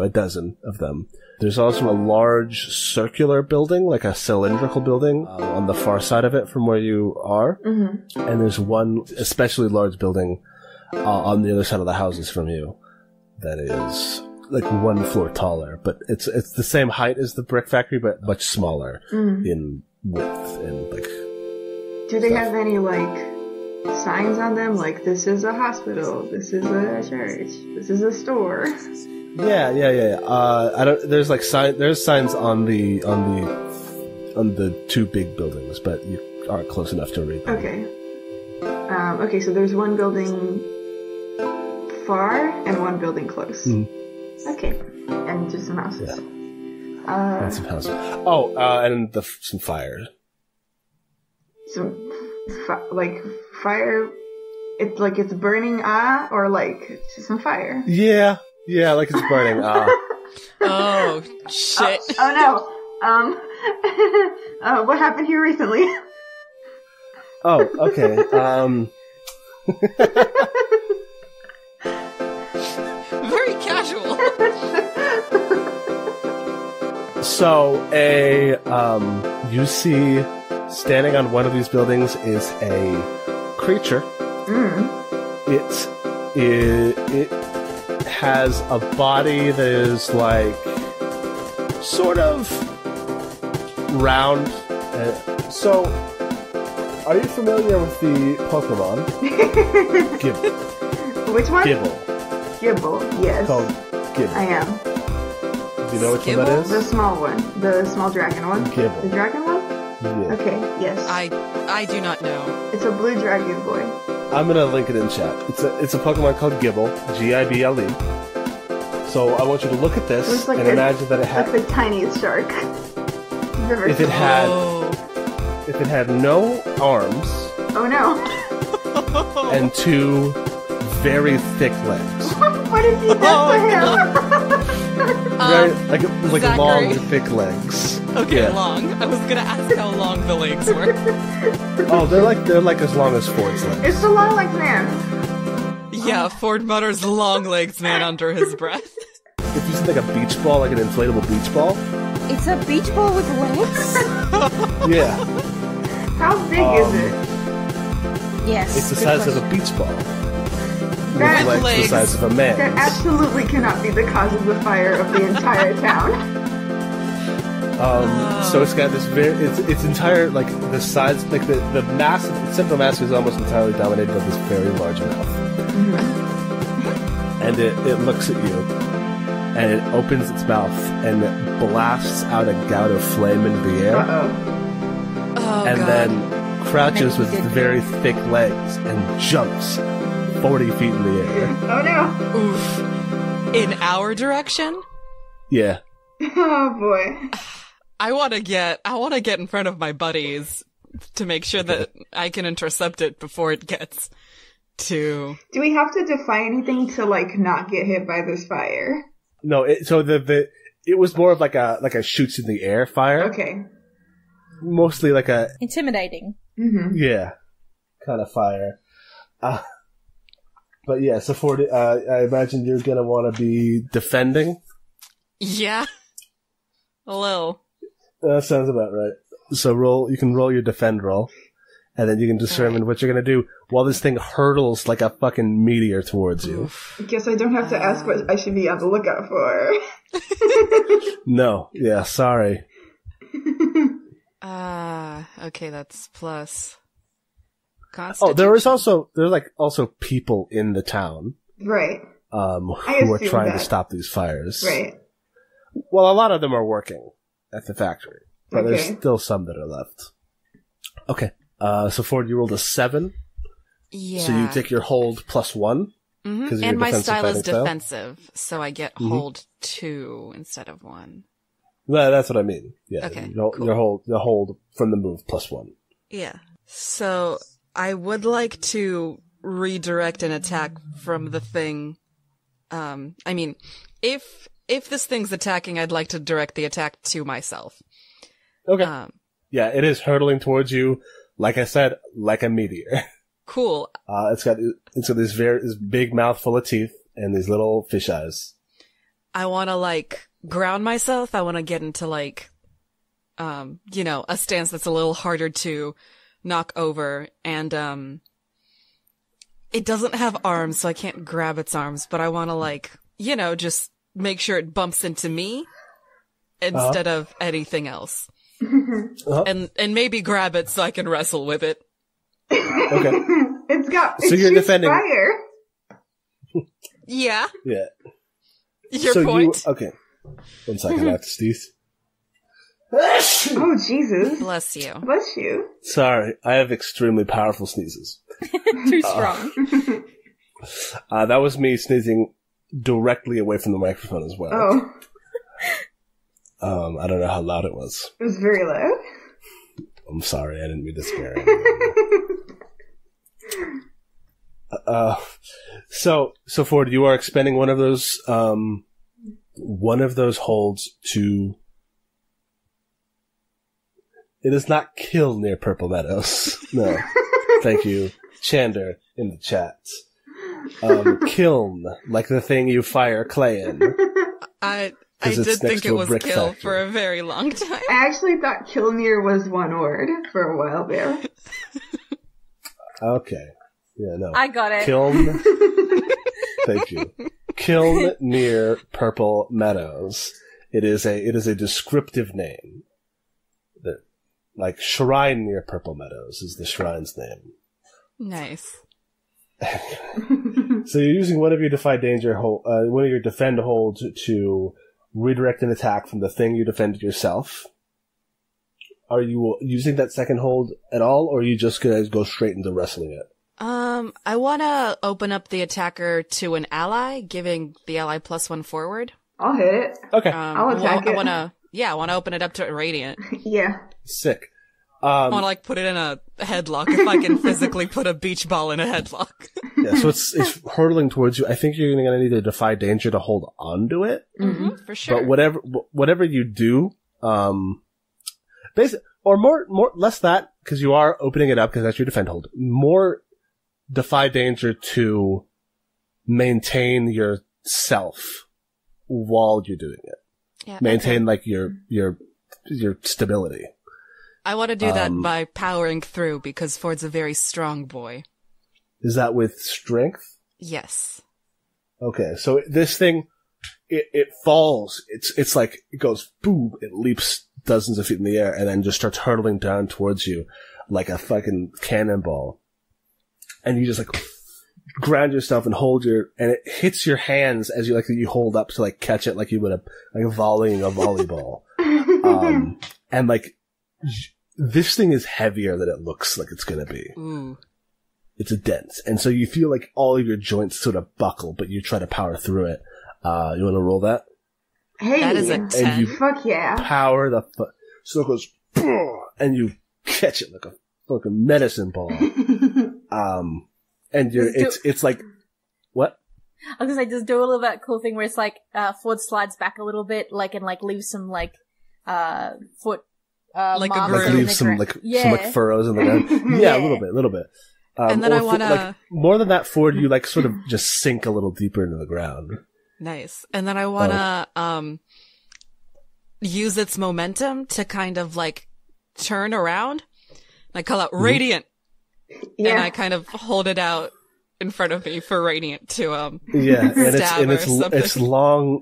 dozen of them. There's also a large circular building, like a cylindrical building, on the far side of it from where you are. Mm-hmm. And there's one especially large building on the other side of the houses from you that is like 1 floor taller, but it's the same height as the brick factory, but much smaller in width and like.
Do they have any like signs on them, like this is a hospital, this is a church, this is a store?
Yeah. I don't. There's like there's signs on the 2 big buildings, but you aren't close enough to read them.
Okay, so there's one building far and one building close. Okay, and just some houses.
Yeah. And some houses. Oh, and some fires.
Some fire. It's like it's burning, or like just some fire.
Yeah, like it's burning.
Oh shit!
Oh no. What happened here recently?
Oh, okay.
Very casual.
So you see standing on one of these buildings is a creature. It has a body that is like sort of round. So, are you familiar with the Pokemon? Gible.
Which one?
Gible.
Gible, yes.
Called Gible.
I am.
Do you know which one that is?
The small one. The small dragon one?
Gible.
The dragon one?
Yeah.
Okay, yes.
I do not know.
It's a blue dragon boy.
I'm gonna link it in chat. It's a Pokemon called Gible, Gible. So I want you to look at this and imagine that it had
like the tiniest shark.
If it had no arms.
Oh no.
And 2 very thick legs.
What did you do to him?
Like long, thick legs.
Okay, long. I was gonna ask how long the legs were.
Oh, they're like as long as Ford's legs.
It's the long legs man.
Yeah, Ford mutters long legs man under his breath.
If you see like a beach ball, like an inflatable beach ball.
It's a beach ball with legs?
Yeah.
How big is it?
Yes.
It's the size of a beach ball.
That,
with legs the size of a man.
That absolutely cannot be the cause of the fire of the entire town.
So it's got this it's entire, like, the size, like, the mass, the central mass is almost entirely dominated by this very large mouth. And it looks at you, and it opens its mouth, and it blasts out a gout of flame into the air. And
God.
then crouches with very thick legs and jumps 40 feet in the air.
Oh no.
Oof. In our direction?
Yeah.
Oh boy.
I want to get in front of my buddies to make sure that I can intercept it before it gets to...
Do we have to defy anything to, like, not get hit by this fire?
No, it was more of like a shoots in the air fire.
Okay.
Mostly like a...
Intimidating.
Mm-hmm.
Yeah. Kind of fire. But yeah, so I imagine you're gonna want to be defending?
Yeah. A little.
That sounds about right. So you can roll your defend roll, and then you can determine what you're gonna do while this thing hurtles like a fucking meteor towards you.
I guess I don't have to ask what I should be on the lookout for.
No. Yeah, sorry.
Okay, that's plus.
Oh, there's also people in the town.
Right.
Who are trying to stop these fires.
Right.
Well, a lot of them are working at the factory, but there's still some that are left. Okay. So Ford, you rolled a 7.
Yeah.
So you take your hold plus 1.
Mm-hmm. And my style is defensive, so I get hold 2 instead of 1.
Well, that's what I mean. Yeah.
Okay.
Your hold from the move plus 1.
Yeah. So I would like to redirect an attack from the thing. I mean, if this thing's attacking, I'd like to direct the attack to myself.
Okay. Yeah, it is hurtling towards you, like I said, like a meteor.
Cool.
It's got this big mouth full of teeth and these little fish eyes.
I want to, like, ground myself. I want to get into, like, a stance that's a little harder to knock over. And, it doesn't have arms, so I can't grab its arms, but I want to, like, just make sure it bumps into me instead of anything else. And maybe grab it so I can wrestle with it.
Okay.
So you're defending
fire.
Yeah.
Yeah.
Your point.
Okay. 1 second, I have to sneeze.
Oh, Jesus.
Bless you.
Bless you.
Sorry, I have extremely powerful sneezes.
Too strong.
That was me sneezing directly away from the microphone as well.
Oh.
I don't know how loud it was.
It was very loud.
I'm sorry, I didn't mean to scare anyone. So Ford, you are expending one of those holds to... It is not kill near Purple Meadows. No. Thank you. Chander in the chat. Kiln, like the thing you fire clay in.
I did think it was kill factory. For a very long time.
I actually thought Kilnir was one word for a while there.
Okay. Yeah, no.
I got it.
Kiln. Thank you. Kiln near Purple Meadows. It is a descriptive name. Like Shrine near Purple Meadows is the shrine's name.
Nice.
So you're using one of your defy danger one of your defend holds to redirect an attack from the thing you defended yourself. Are you using that second hold at all, or are you just gonna go straight into wrestling it?
I wanna open up the attacker to an ally, giving the ally +1 forward.
I'll hit it.
Okay.
I'll attack it.
I wanna open it up to Radiant.
Yeah.
Sick.
I want to, like, put it in a headlock if I can physically put a beach ball in a headlock.
Yeah, so it's hurtling towards you. I think you're going to need to defy danger to hold onto it.
Mm-hmm, for sure.
But whatever you do, basically, or less that, because you are opening it up because that's your defend hold. More defy danger to maintain yourself while you're doing it. Yeah, maintain, like, your stability.
I want to do that by powering through, because Ford's a very strong boy.
Is that with strength?
Yes.
Okay, so this thing, it falls. It's like, it goes boom, it leaps dozens of feet in the air, and then just starts hurtling down towards you like a fucking cannonball. And you just, like, ground yourself and and it hits your hands as you hold up to, like, catch it like you would volleying a volleyball. And, like, this thing is heavier than it looks like it's gonna be.
Ooh.
It's dense. And so you feel like all of your joints sort of buckle, but you try to power through it. You wanna roll that?
Hey!
That is a 10.
Fuck yeah.
Power so it goes, and you catch it like a fucking medicine ball. And it's like, what?
I was gonna say, just do a little bit cool thing where it's like, Ford slides back a little bit, like, and like leaves some like, foot,
like a
marks
groove.
in the
Leave some
ground.
like furrows in the ground. Yeah, a little bit.
And then
or
I wanna
like, more than that, Ford, you like sort of just sink a little deeper into the ground.
Nice. And then I wanna use its momentum to kind of like turn around. I call out Radiant.
Yeah.
And I kind of hold it out in front of me for Radiant to
Yeah, and
stab or something.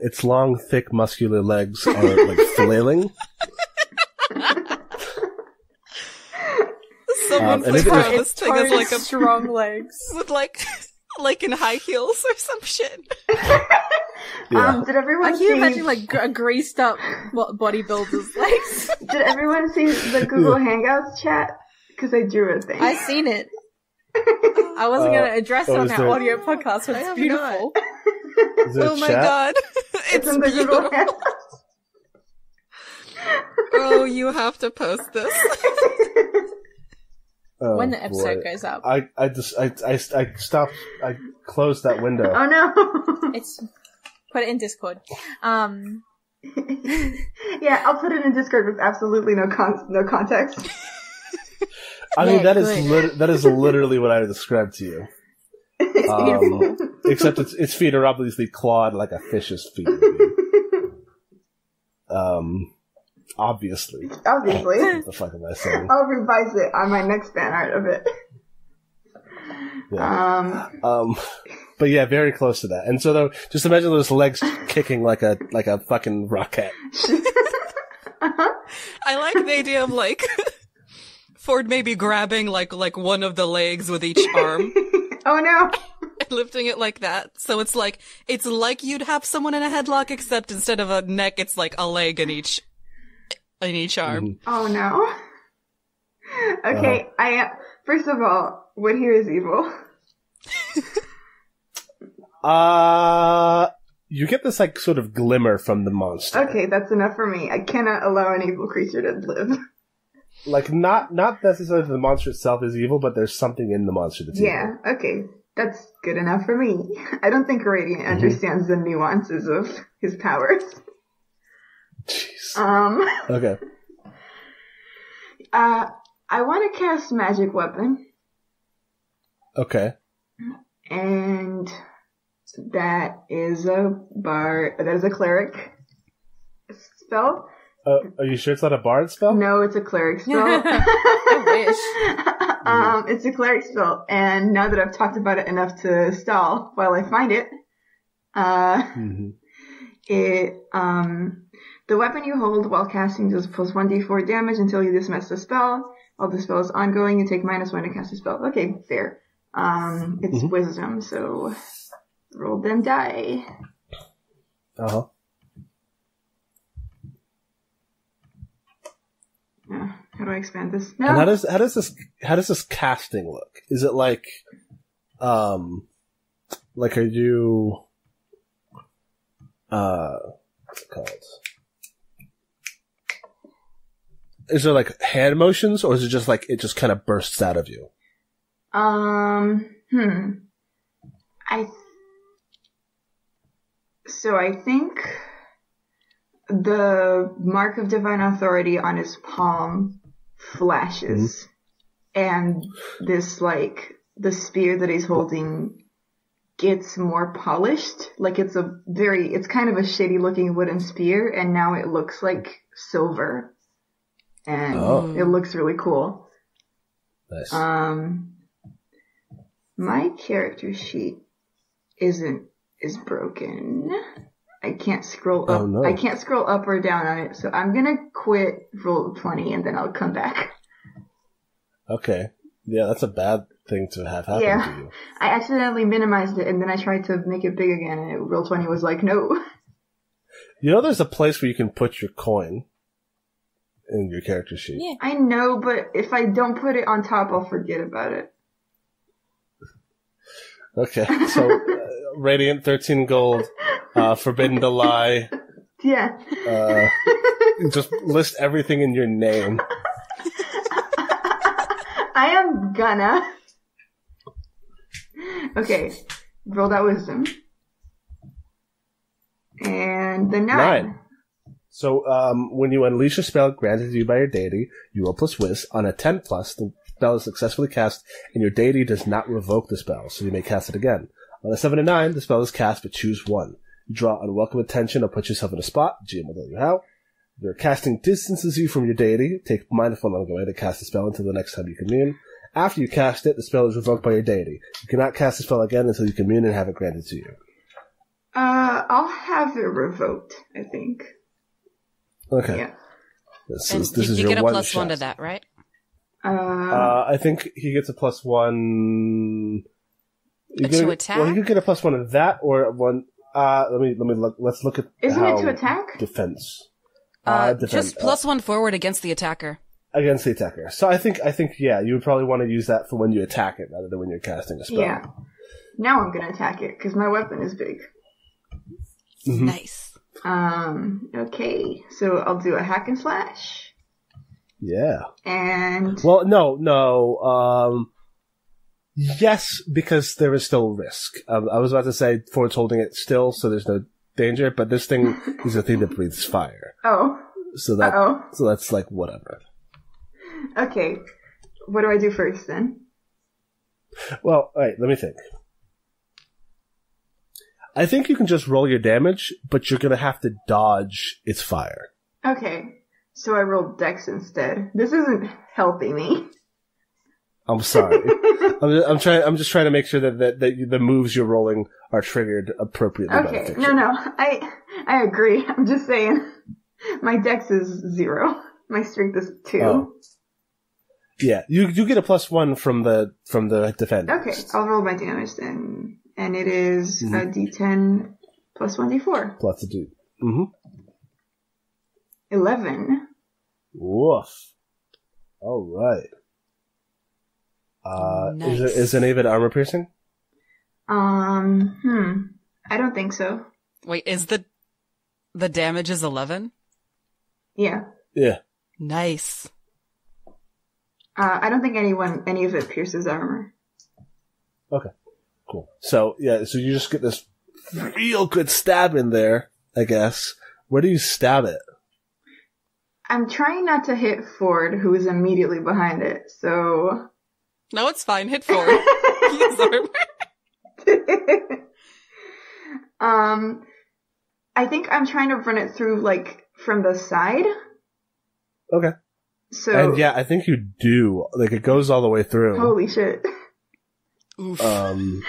its long, thick, muscular legs are like flailing.
Someone
and
please
it-
throw this thing as like a
strong legs.
with like in high heels or some shit.
Yeah.
Did everyone
I can
see?
imagine like a greased up bodybuilder's legs.
Did everyone see the Google Hangouts chat? Because I drew a thing.
I seen it. I wasn't going to address it on
is
our
there-
audio podcast, but
I
it's
have
beautiful.
Is it
Oh my
chat?
god.
It's in the Google
beautiful.
Hangouts.
Oh, you have to post this.
Oh,
When the episode
boy.
goes up.
I stopped. I closed that window.
Oh no.
It's put it in Discord.
Yeah, I'll put it in Discord with absolutely no context.
I mean,
Yeah,
that is literally what I described to you.
Beautiful.
Except its feet are obviously clawed like a fish's feet. would be. Obviously. What the fuck am I saying?
I'll revise it on my next fan art of it.
Yeah. But yeah, very close to that. And so though, just imagine those legs kicking like a fucking rocket.
I like the idea of like Ford maybe grabbing like one of the legs with each arm
Oh no.
and lifting it like that. So it's like you'd have someone in a headlock, except instead of a neck, it's like a leg in each arm.
Oh no. Okay, first of all, what here is evil?
You get this like sort of glimmer from the monster.
Okay, that's enough for me. I cannot allow an evil creature to live.
Like not necessarily the monster itself is evil, but there's something in the monster that's
Yeah, okay. That's good enough for me. I don't think Radiant understands the nuances of his powers.
evil. Jeez. Okay.
I want to cast Magic Weapon,
Okay.
and that is a cleric spell.
Are you sure it's not a bard spell?
No, it's a cleric spell.
I wish.
It's a cleric spell, and now that I've talked about it enough to stall while I find it, the weapon you hold while casting does plus 1d4 damage until you dismiss the spell. While the spell is ongoing, you take -1 to cast the spell. Okay, fair. It's wisdom, so roll them die.
Uh-huh.
How do I expand this? No.
And how does this casting look? Is it like are you what's it called? Is there like hand motions, or is it just like it just kind of bursts out of you?
I think the mark of divine authority on his palm flashes, and this like the spear that he's holding gets more polished. Like it's kind of a shitty looking wooden spear, and now it looks like silver. And it looks really cool.
Nice.
My character sheet is broken. I can't scroll up.
Oh, no.
I can't scroll up or down on it, so I'm gonna quit Roll20 and then I'll come back.
Okay. Yeah, that's a bad thing to have happen to you.
I accidentally minimized it and then I tried to make it big again, and Roll20 was like, no.
You know, there's a place where you can put your coin in your character sheet.
Yeah.
I know, but if I don't put it on top, I'll forget about it.
Okay, so Radiant 13 gold, Forbidden to Lie.
Yeah.
Just list everything in your name.
I am gonna. Okay, roll that wisdom. And the 9.
So, when you unleash a spell granted to you by your deity, you roll plus whiz. On a 10+, the spell is successfully cast, and your deity does not revoke the spell, so you may cast it again. On a 7 and 9, the spell is cast, but choose one. You draw unwelcome attention or put yourself in a spot. GM will tell you how. Your casting distances you from your deity. Take mindful on the way to cast the spell until the next time you commune. After you cast it, the spell is revoked by your deity. You cannot cast the spell again until you commune and have it granted to you.
I'll have it revoked, I think.
Okay.
Yeah.
This
And
is
you
your
get a
one
plus
shot.
1 to that, right?
I think he gets a plus 1.
To attack?
Well, you could get a plus 1 to that, or one. Let me look. Let's look at.
Isn't
how
it to attack?
Defense.
Just plus 1 forward against the attacker.
Against the attacker. So I think, yeah, you would probably want to use that for when you attack it, rather than when you're casting a spell.
Yeah. Now I'm gonna attack it, because my weapon is big.
Mm-hmm.
Nice.
Okay. So I'll do a hack and slash.
Yeah.
And...
Well, no. Yes, because there is still risk. I was about to say Ford's holding it still, so there's no danger, but this thing is a thing that breathes fire.
Oh.
So that's like whatever.
Okay. What do I do first then?
Well, alright, let me think. I think you can just roll your damage, but you're gonna have to dodge its fire.
Okay. So I rolled Dex instead. This isn't helping me.
I'm sorry. I'm just trying to make sure that the moves you're rolling are triggered appropriately by the
Okay.
fiction.
No. I agree. I'm just saying. My Dex is 0. My Strength is 2.
Oh. Yeah, you get a plus 1 from the defender.
Okay, I'll roll my damage then. And it is a d10 plus 1d4.
Plus a dude. Mm-hmm.
11.
Woof. All right.
Nice.
Is any of it armor piercing?
I don't think so.
Wait, is the damage is 11?
Yeah.
Yeah.
Nice.
I don't think any of it pierces armor.
Okay. Cool. So you just get this real good stab in there, I guess. Where do you stab it?
I'm trying not to hit Ford, who is immediately behind it, so...
No, it's fine. Hit forward. He absorbed.
I think I'm trying to run it through, from the side.
Okay.
So...
And yeah, I think you do. It goes all the way through.
Holy shit.
Oof.
Does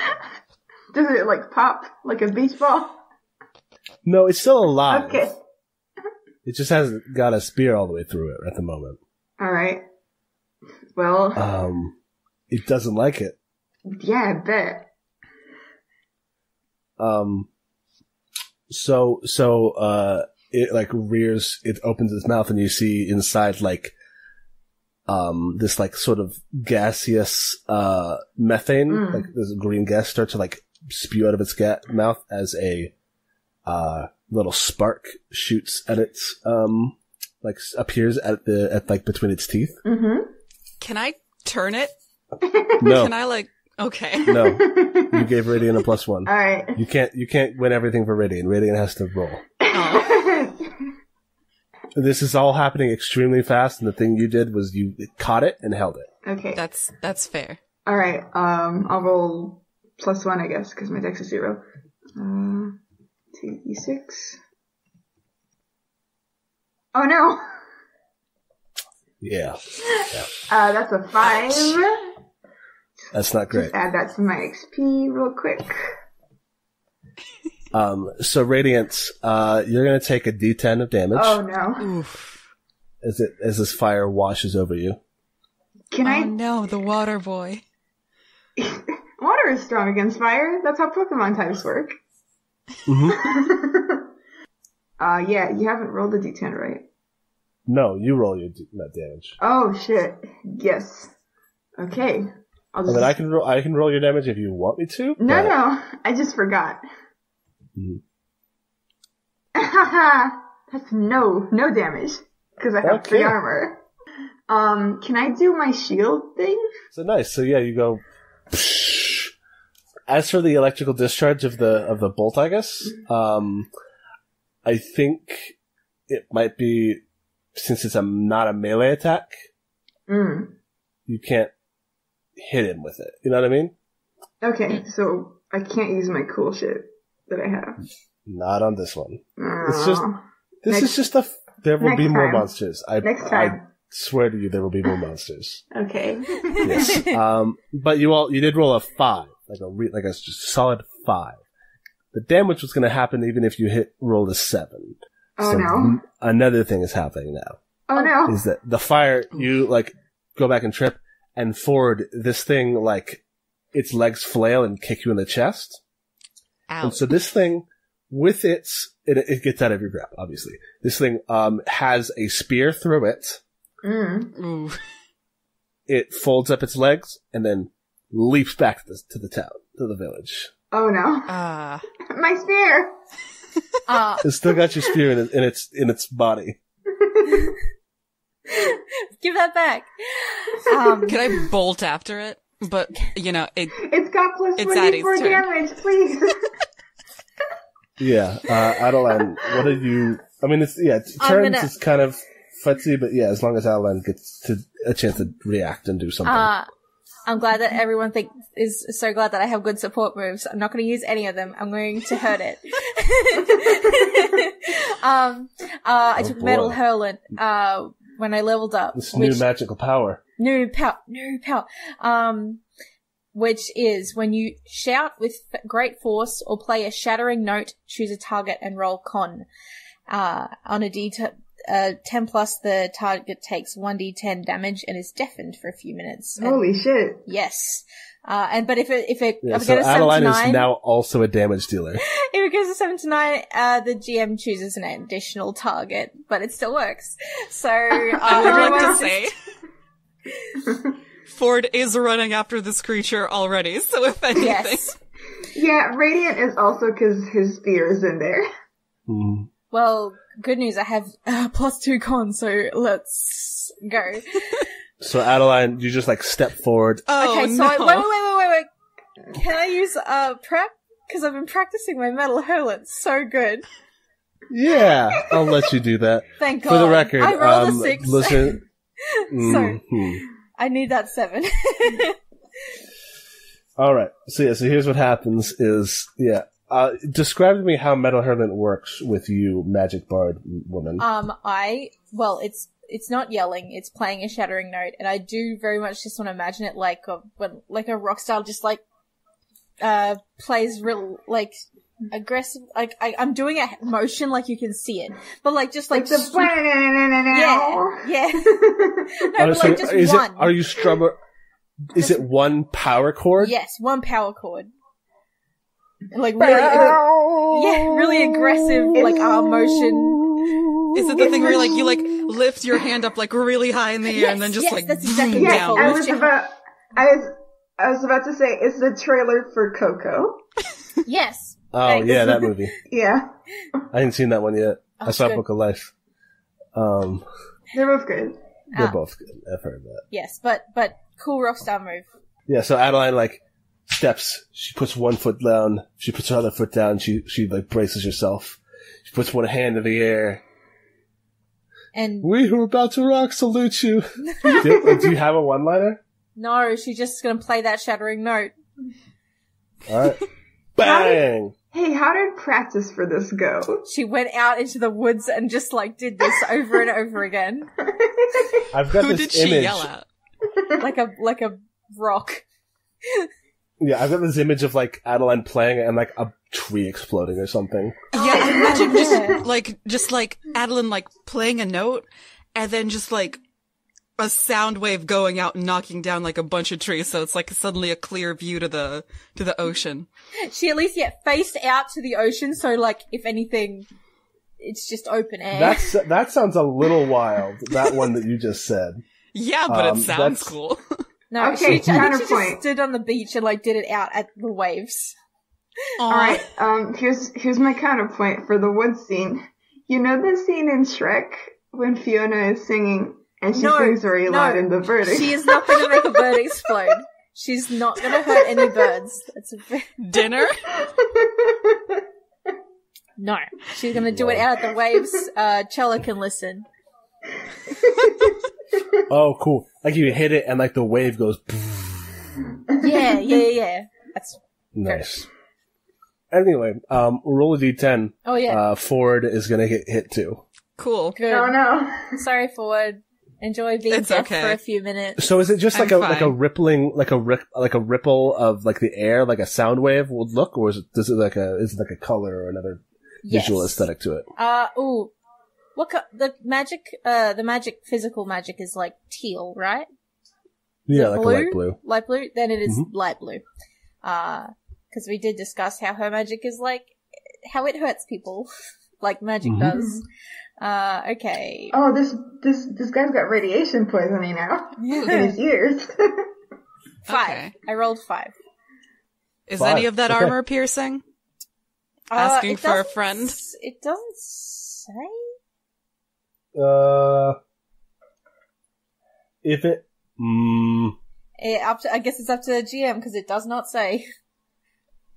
it, pop like a beach ball?
No, it's still alive.
Okay.
It just hasn't got a spear all the way through it at the moment.
Alright. Well...
It doesn't like it.
Yeah, I bet.
It rears, it opens its mouth and you see inside this sort of gaseous, methane, this green gas starts to spew out of its mouth as a, little spark shoots at its, appears between its teeth.
Mm-hmm.
Can I turn it?
No.
Can I okay.
No. You gave Radiant a plus 1.
Alright.
You can't win everything for Radiant. Radiant has to roll.
Oh.
This is all happening extremely fast, and the thing you did was you caught it and held it.
Okay.
That's fair.
Alright, I'll roll plus 1, I guess, because my dex is 0. 2d6. Oh no!
Yeah.
That's a 5.
That's not great.
Just add that to my XP real quick.
So Radiance, you're gonna take a D10 of damage.
Oh no.
Oof.
As this fire washes over you.
Can
No, the water boy.
Water is strong against fire. That's how Pokemon types work.
Mm-hmm.
Yeah, you haven't rolled the D10, right?
No, you roll your net damage.
Oh shit. Yes. Okay.
I mean, I can roll your damage if you want me to.
No, I just forgot.
Mm-hmm.
That's no damage. Because I have 3 armor. Can I do my shield thing?
So nice. So yeah, you go. As for the electrical discharge of the bolt, I guess, I think it might be, since it's not a melee attack, you can't hit him with it. You know what I mean?
Okay, so I can't use my cool shit that I have.
Not on this one. It's just there will be more monsters.
Next time.
I swear to you, there will be more monsters.
Okay.
Yes. But you did roll a 5, like a just solid 5. The damage was going to happen even if you rolled a 7.
Oh
so
no!
Another thing is happening now.
Oh no!
Is that the fire? You go back and trip, and forward this thing its legs flail and kick you in the chest.
Ow.
And so this thing, with it gets out of your grip. Obviously, this thing has a spear through it.
Ooh.
It folds up its legs and then leaps back to the town, to the village.
Oh no! My spear!
It's still got your spear in its body.
Give that back.
Can I bolt after it? But
it's got plus
it's
24 damage, please.
Yeah, Adeline, what are you? I mean, it's turns. It's kind of futzy, but yeah, as long as Adeline gets a chance to react and do something.
I'm glad that everyone is so glad that I have good support moves. I'm not going to use any of them. I'm going to hurt it. I took Metal Hurlant when I leveled up.
This new magical power.
New power. Which is when you shout with great force or play a shattering note, choose a target and roll con. On a D10 plus, the target takes 1d10 damage and is deafened for a few minutes.
Holy shit!
Yes. But if it goes
so
7
Adeline
to 9,
is now also a damage dealer.
If it goes to 7 to 9, the GM chooses an additional target, but it still works. So
I would like to say, Ford is running after this creature already. So if anything,
yes.
Yeah, Radiant is also because his spear is in there.
Mm.
Well, good news, I have plus 2 con, so let's go.
So Adeline, you just step forward.
Oh,
okay, so
no.
wait. Can I use prep? Because I've been practicing my Metal Hurlant so good.
Yeah, I'll let you do that.
Thank God.
For the record,
I rolled a 6.
Listen.
So, I need that 7.
Alright, so here's what happens is, describe to me how Metal Hurlant works with you, Magic Bard woman.
It's not yelling, it's playing a shattering note, and I do very much just want to imagine it like a rock star just plays real, aggressive, I'm doing a motion like you can see it, but
the
yeah. No, but just one.
Are you strumming? Is it one power chord?
Yes, one power chord. Really aggressive, arm motion.
Is it the thing where you lift your hand up really high in the air and then just
that's exactly
down?
I was about to say it's the trailer for Coco.
Yes.
Oh yeah, that movie.
Yeah.
I hadn't seen that one yet.
Oh,
I saw
good.
Book of Life.
They're both good.
They're both good. I've heard that.
Yes, but cool rockstar move.
Yeah, so Adeline steps. She puts one foot down. She puts her other foot down. She braces herself. She puts one hand in the air.
And
we who are about to rock salute you. Do you have a one-liner?
No, she's just gonna play that shattering note.
Alright. Bang!
How did practice for this go?
She went out into the woods and just did this over and over again.
I've got
Who
this
did she
image.
yell at?
like a rock.
Yeah, I've got this image of Adeline playing it and a tree exploding or something.
Yeah, I imagine just Adeline playing a note and then just a sound wave going out and knocking down a bunch of trees, so it's suddenly a clear view to the ocean.
She at least faced out to the ocean, so if anything, it's just open air.
That sounds a little wild. That one that you just said.
Yeah, but it sounds cool.
No,
okay,
I think she just
counterpoint.
stood on the beach and did it out at the waves.
Alright, here's my counterpoint for the wood scene. You know the scene in Shrek when Fiona is singing, And she thinks very loud in the bird.
She is not going to make a bird explode. She's not going to hurt any birds. That's
Dinner?
No. She's going to do it out at the waves. Chella can listen.
Oh, cool. Like you hit it and like the wave goes.
Yeah. That's
nice. Anyway, roll a d10.
Oh, yeah.
Ford is gonna get hit too.
Cool.
Good.
Oh no.
Sorry, Ford. Enjoy being deaf for a few minutes.
So is it just like
I'm fine.
rippling, like a ripple of like the air, like a sound wave would look, or is it like a color or another visual aesthetic to it?
The magic, physical magic is like teal, right?
Yeah, like blue? A light blue.
Light blue? Then it is light blue. Because we did discuss how her magic is like, how it hurts people, like magic does. Okay.
Oh, this guy's got radiation poisoning now in his ears.
5.
Okay.
I rolled 5.
Is
5.
any of that armor piercing? Asking for a friend?
It doesn't say.
If it,
I guess it's up to the GM because it does not say.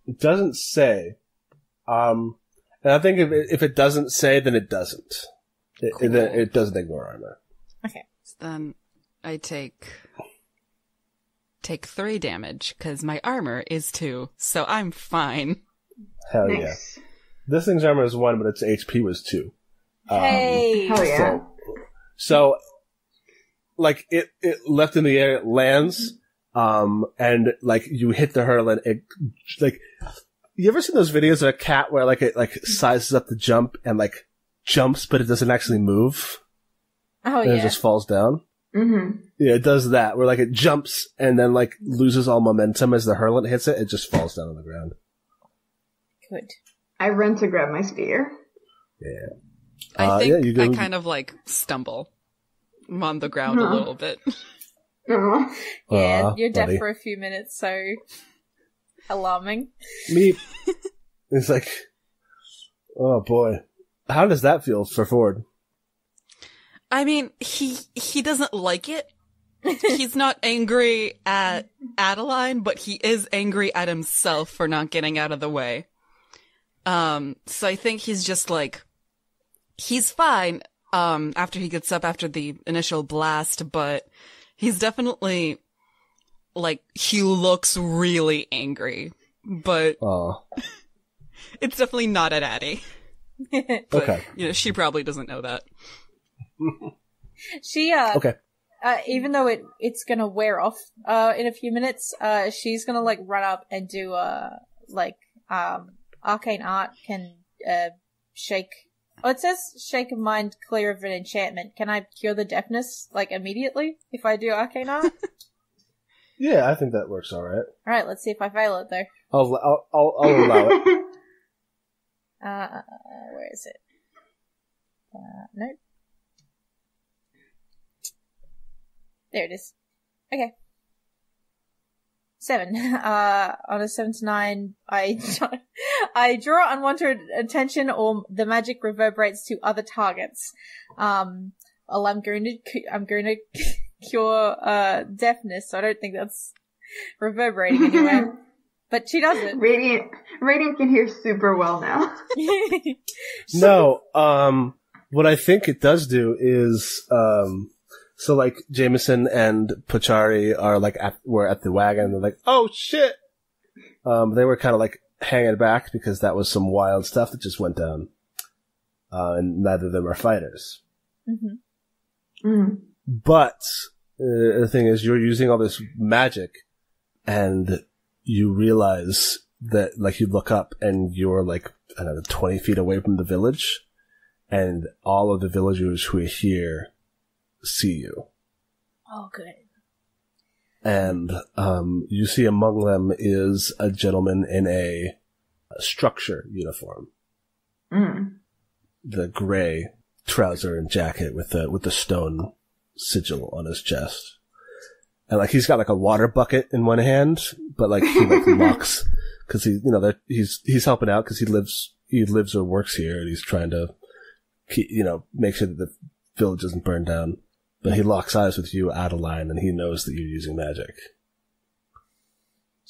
It doesn't say. And I think if it doesn't say, then it doesn't. It doesn't ignore armor.
Okay.
So then I take 3 damage because my armor is 2, so I'm fine.
Hell
Nice.
yeah. This thing's armor is 1, but its HP was 2.
Hey!
Hell yeah.
So like it left in the air, it lands, and like you hit the hurl and it like, you ever seen those videos of a cat where like it like sizes up the jump and like jumps but it doesn't actually move?
Oh
and
yeah.
it just falls down?
Mm-hmm.
Yeah, it does that, where like it jumps and then like loses all momentum as the hurlant hits it, it just falls down on the ground.
Good.
I run to grab my spear.
Yeah.
I think
you go.
I kind of like stumble. I'm on the ground a little bit.
Oh.
Yeah, you're deaf
buddy.
for a few minutes, so alarming.
Me. It's like, oh boy. How does that feel for Ford?
I mean, he doesn't like it. He's not angry at Adeline, but he is angry at himself for not getting out of the way. So I think he's just like, he's fine, after he gets up after the initial blast, but he's definitely, like, he looks really angry, but it's definitely not at Addie. But,
Okay.
you know, she probably doesn't know that.
She,
Okay.
even though it's gonna wear off, in a few minutes, she's gonna, like, run up and do, arcane art can, shake. Oh, it says shake a mind clear of an enchantment. Can I cure the deafness, like, immediately if I do arcane art?
Yeah, I think that works alright.
Alright, let's see if I fail it, though.
I'll allow it.
Where is it? Nope. There it is. Okay. 7. On a 7 to 9, I draw unwanted attention or the magic reverberates to other targets. I'm going to cure, deafness, so I don't think that's reverberating anywhere. But she does it.
Radiant can hear super well now.
No, what I think it does do is, so like Jameson and Pachari are like were at the wagon. They're like, oh shit! They were kind of like hanging back because that was some wild stuff that just went down. And neither of them are fighters.
Mm-hmm.
Mm.
But the thing is, you're using all this magic, and you realize that, like, you look up and you're like, I don't know, 20 feet away from the village, and all of the villagers who are here see you.
Oh, good.
And you see among them is a gentleman in a structure uniform.
Mm.
The gray trouser and jacket with the stone sigil on his chest. And like he's got like a water bucket in one hand, but like he like locks because he's helping out because he lives or works here, and he's trying to keep, make sure that the village doesn't burn down. But he locks eyes with you, Adeline, and he knows that you're using magic.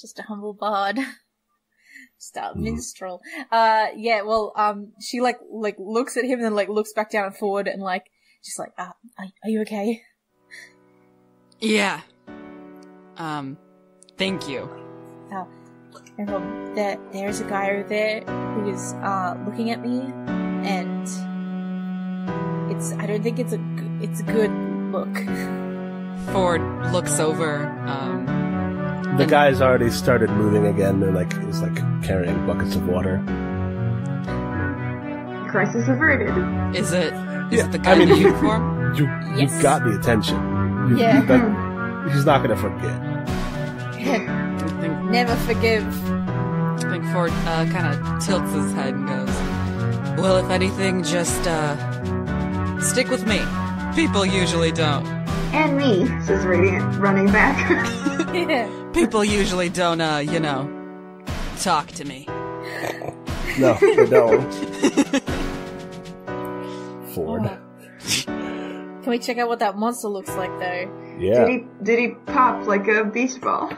Just a humble bard. Just a minstrel. She looks at him and then looks back down and forward and just are you okay?
Yeah. Thank you.
There's a guy over there who is looking at me, and I don't think it's a good look.
Ford looks over.
The guy's already started moving again. They're he's carrying buckets of water.
Crisis averted.
Is it the guy in the uniform?
You've got the attention. He's not going to forget.
Never forgive.
I think Ford kind of tilts his head and goes, well, if anything, just stick with me. People usually don't.
And me, says Radiant, running back.
People usually don't, talk to me.
No, they don't. Ford.
Can we check out what that monster looks like, though?
Yeah.
Did he pop like a beast ball?